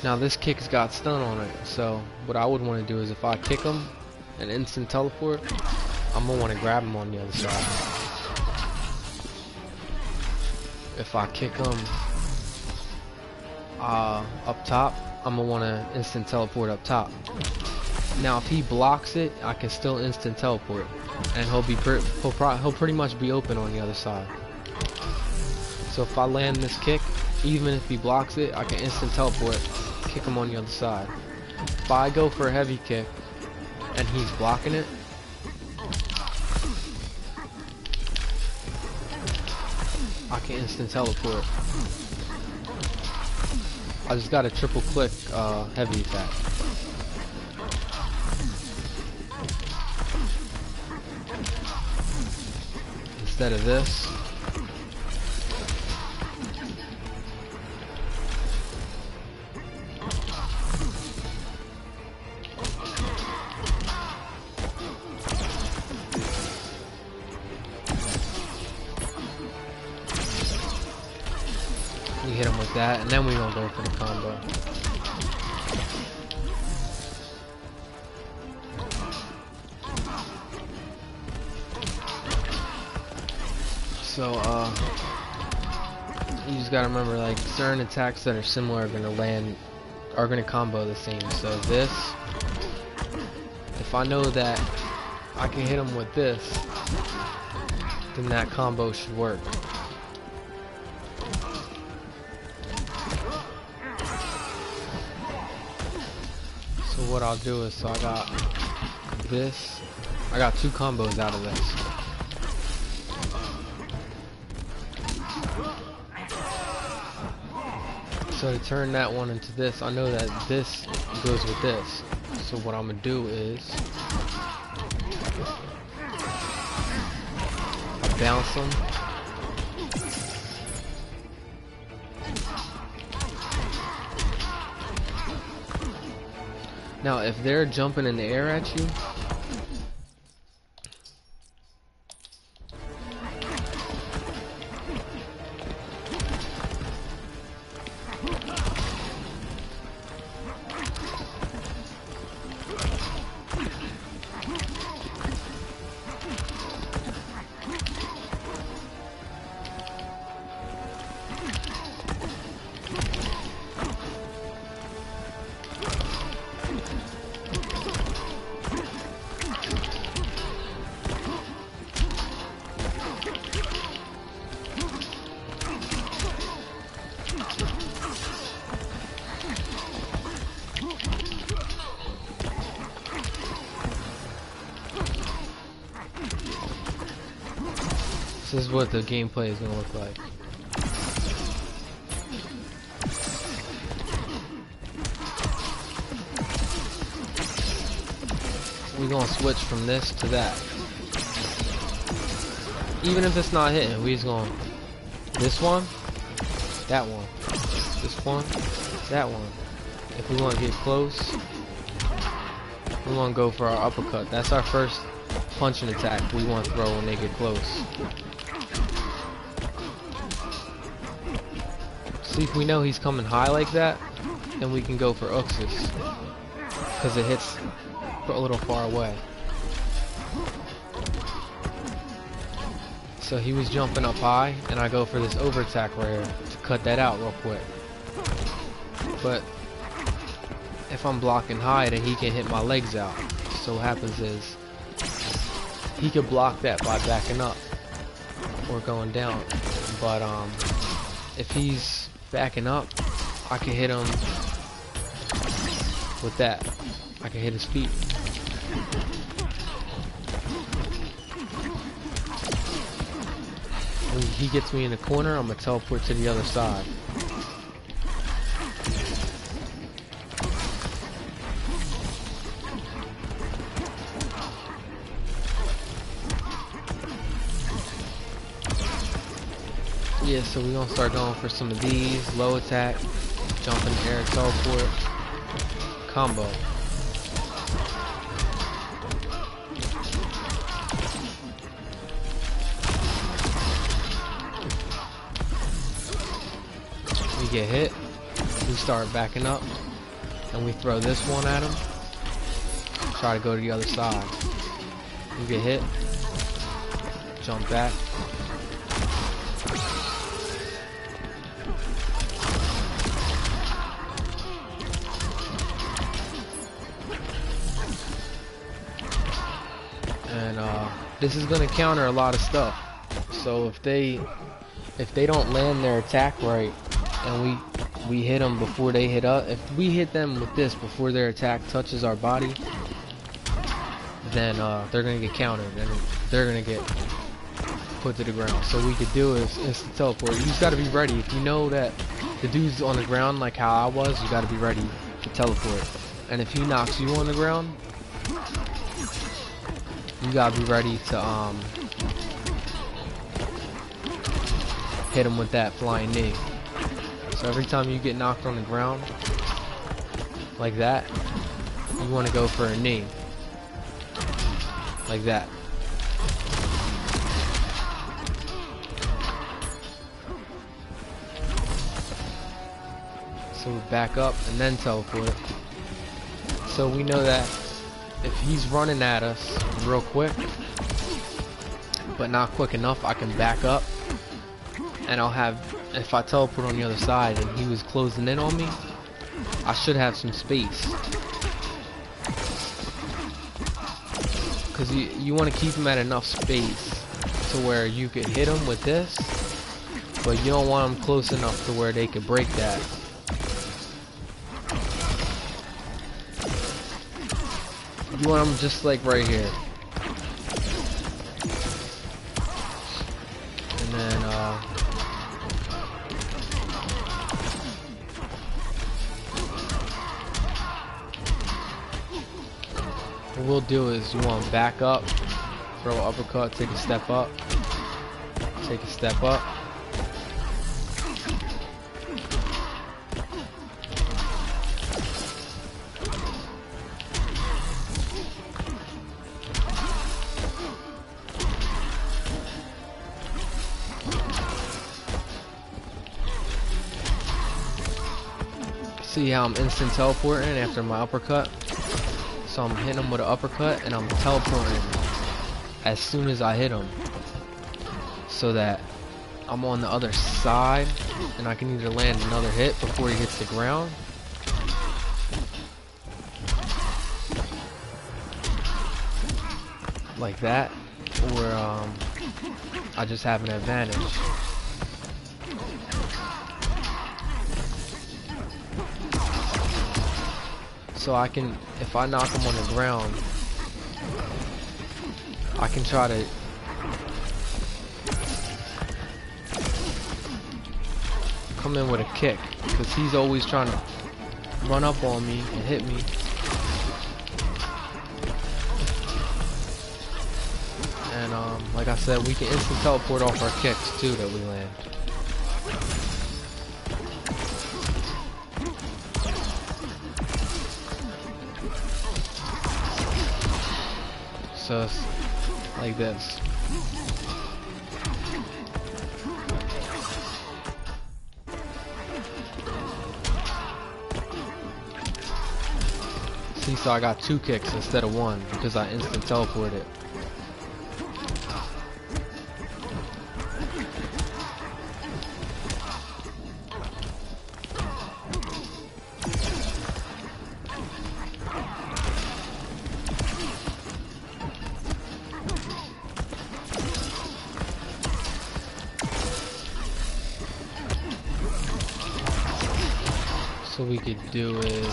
Now this kick's got stun on it, so what I would want to do is if I kick him, an instant teleport, I'm gonna want to grab him on the other side. If I kick him up top, I'm gonna want to instant teleport up top. Now if he blocks it, I can still instant teleport, and he'll pretty much be open on the other side. So if I land this kick, even if he blocks it, I can instant teleport, kick him on the other side. If I go for a heavy kick and he's blocking it, I can instant teleport. I just gotta triple click heavy attack. Instead of this. We hit him with that, and then we gonna go for the combo. So, you just gotta remember, like, certain attacks that are similar are gonna combo the same. So this, if I know that I can hit him with this, then that combo should work. So what I'll do is, so I got this, I got 2 combos out of this. So to turn that one into this, I know that this goes with this. So what I'm gonna do is I bounce them. Now if they're jumping in the air at you, this is what the gameplay is going to look like. We're going to switch from this to that. Even if it's not hitting, we're just going this one, that one, this one, that one. If we want to get close, we want to go for our uppercut. That's our first punching attack we want to throw when they get close. See, if we know he's coming high like that, then we can go for Uxus, because it hits a little far away. So he was jumping up high, and I go for this over attack right here to cut that out real quick. But if I'm blocking high, then he can hit my legs out. So what happens is he could block that by backing up or going down. But if he's backing up, I can hit him with that. I can hit his feet. When he gets me in the corner, I'm gonna teleport to the other side. Yeah, so we're gonna start going for some of these. Low attack, jump in the air, teleport, combo. We get hit, we start backing up, and we throw this one at him. Try to go to the other side. We get hit, jump back. And this is gonna counter a lot of stuff. So if they don't land their attack right, and we hit them before they hit us, if we hit them with this before their attack touches our body, then they're gonna get countered, and they're gonna get put to the ground. So what we could do is instant teleport. You just gotta be ready. If you know that the dude's on the ground like how I was, you gotta be ready to teleport. And if he knocks you on the ground, you gotta be ready to hit him with that flying knee. So every time you get knocked on the ground like that, you want to go for a knee like that. So we back up and then teleport. So we know that if he's running at us real quick but not quick enough, I can back up, and I'll have, if I teleport on the other side and he was closing in on me, I should have some space. Because you want to keep him at enough space to where you could hit him with this, but you don't want him close enough to where they could break that. You want him just like right here. And then what we'll do is you want to back up, throw an uppercut, take a step up, take a step up. See how I'm instant teleporting after my uppercut? So I'm hitting him with an uppercut and I'm teleporting as soon as I hit him, so that I'm on the other side and I can either land another hit before he hits the ground, like that, or I just have an advantage. So I can, if I knock him on the ground, I can try to come in with a kick, because he's always trying to run up on me and hit me. And like I said, we can instant teleport off our kicks too that we land. So it's like this. See, so I got 2 kicks instead of 1 because I instant teleported. So we could do is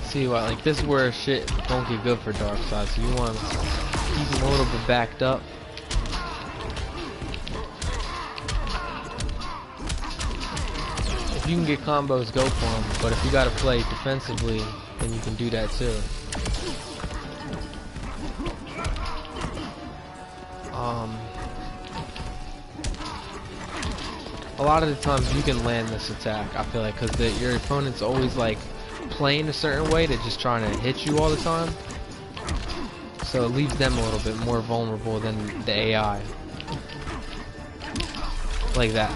see what, like this is where shit don't get good for Darkseid, so you want to keep him a little bit backed up. If you can get combos, go for them, but if you gotta play defensively, then you can do that too. A lot of the times you can land this attack, I feel like, because your opponent's always like playing a certain way, they're just trying to hit you all the time. So it leaves them a little bit more vulnerable than the AI. Like that.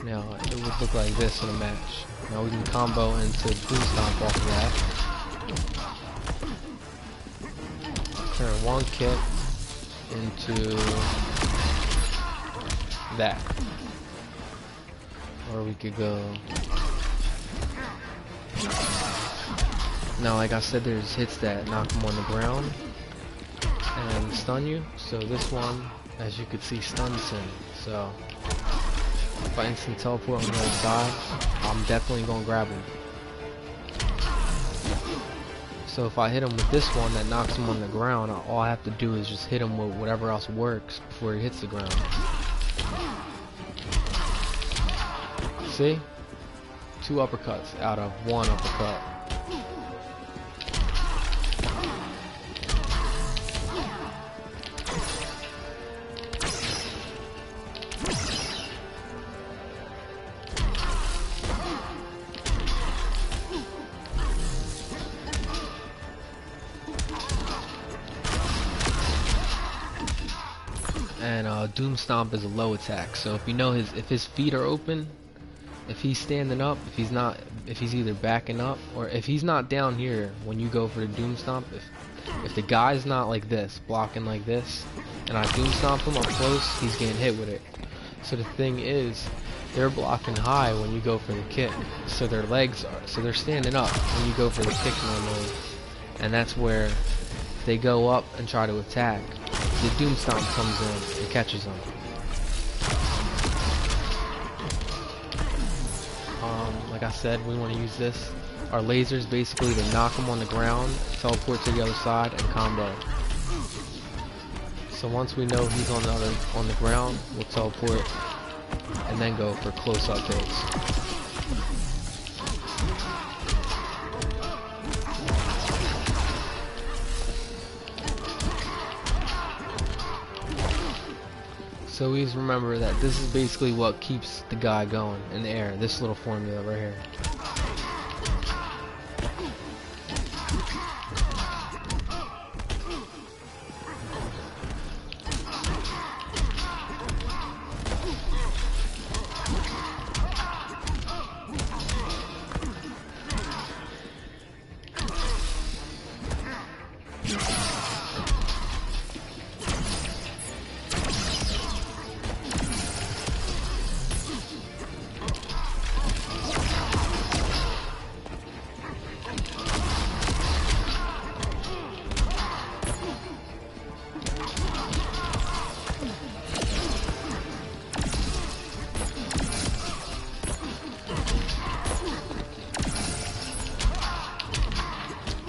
Now, it would look like this in a match. Now we can combo into Blue Stomp off of that. Turn 1 kick into that. Or we could go... Now, like I said, there's hits that knock him on the ground. and stun you. So this one, as you can see, stuns him. So if I instant teleport on the other side, I'm definitely gonna grab him. So if I hit him with this one that knocks him on the ground, all I have to do is just hit him with whatever else works before he hits the ground. See? 2 uppercuts out of 1 uppercut. And Doom Stomp is a low attack. So if you know if his feet are open, if he's standing up, if he's either backing up, or if he's not down here when you go for the Doom Stomp, if the guy's not like this, blocking like this, and I Doom Stomp him up close, he's getting hit with it. So the thing is, they're blocking high when you go for the kick. So their legs are, so they're standing up when you go for the kick normally. And that's where they go up and try to attack. The Doom Stomp comes in and catches them. Like I said, we want to use this. Our lasers basically to knock him on the ground, teleport to the other side, and combo. So once we know he's on the ground, we'll teleport and then go for close-up hits. So always remember that this is basically what keeps the guy going in the air, this little formula right here.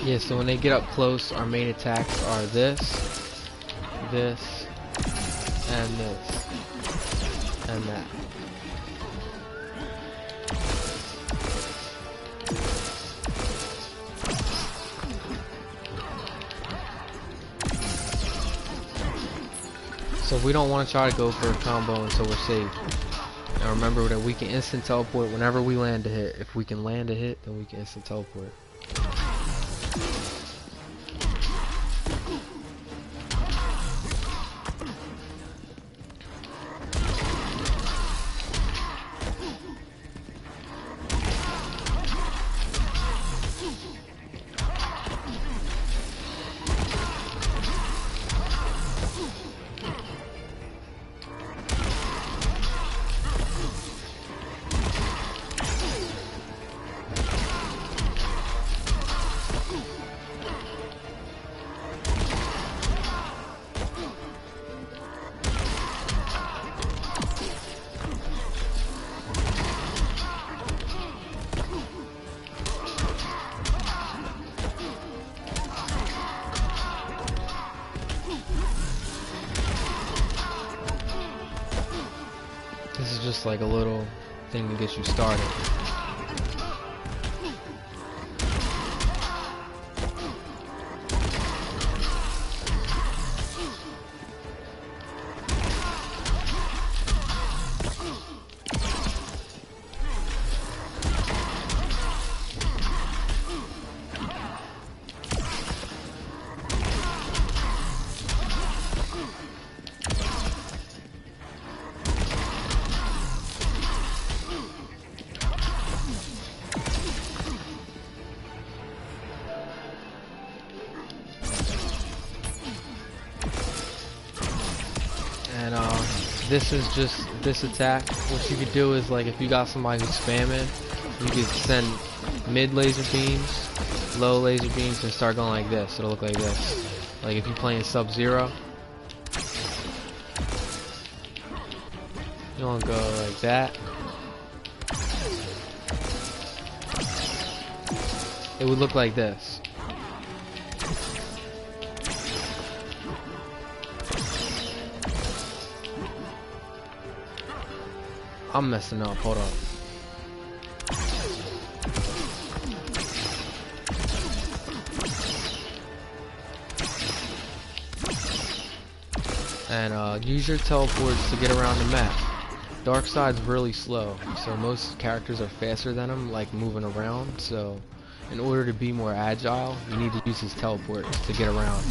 Yeah, so when they get up close, our main attacks are this, this, and this, and that. So we don't want to try to go for a combo until we're safe. Now remember that we can instant teleport whenever we land a hit. If we can land a hit, then we can instant teleport. This is just like a little thing to get you started. And this is just this attack. What you could do is, like, if you got somebody who's spamming, you could send mid laser beams, low laser beams, and start going like this. It'll look like this. Like if you're playing Sub-Zero, you want to go like that. It would look like this. I'm messing up, hold up. And use your teleports to get around the map. Darkseid's really slow, so most characters are faster than him, like moving around, so in order to be more agile, you need to use his teleports to get around.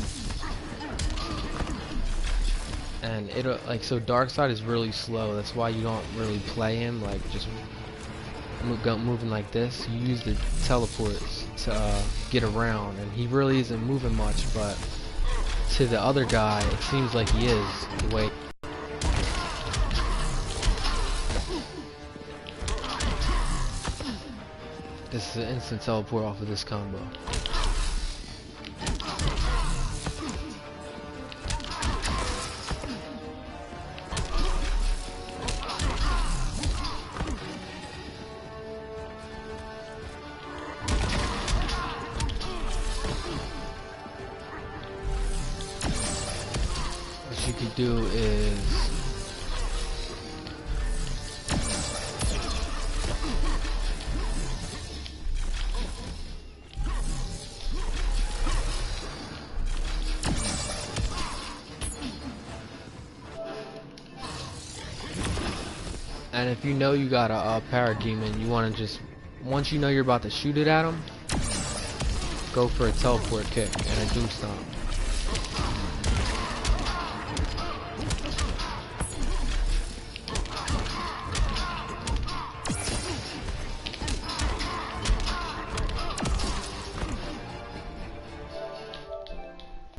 And it'll, like, so Darkseid is really slow, that's why you don't really play him, like, just moving like this. You use the teleports to get around, and he really isn't moving much, but to the other guy, it seems like he is, the way. This is an instant teleport off of this combo. What you could do is and if you know you got a parademon, you want to just, once you know you're about to shoot it at him, go for a teleport kick and a doom stomp.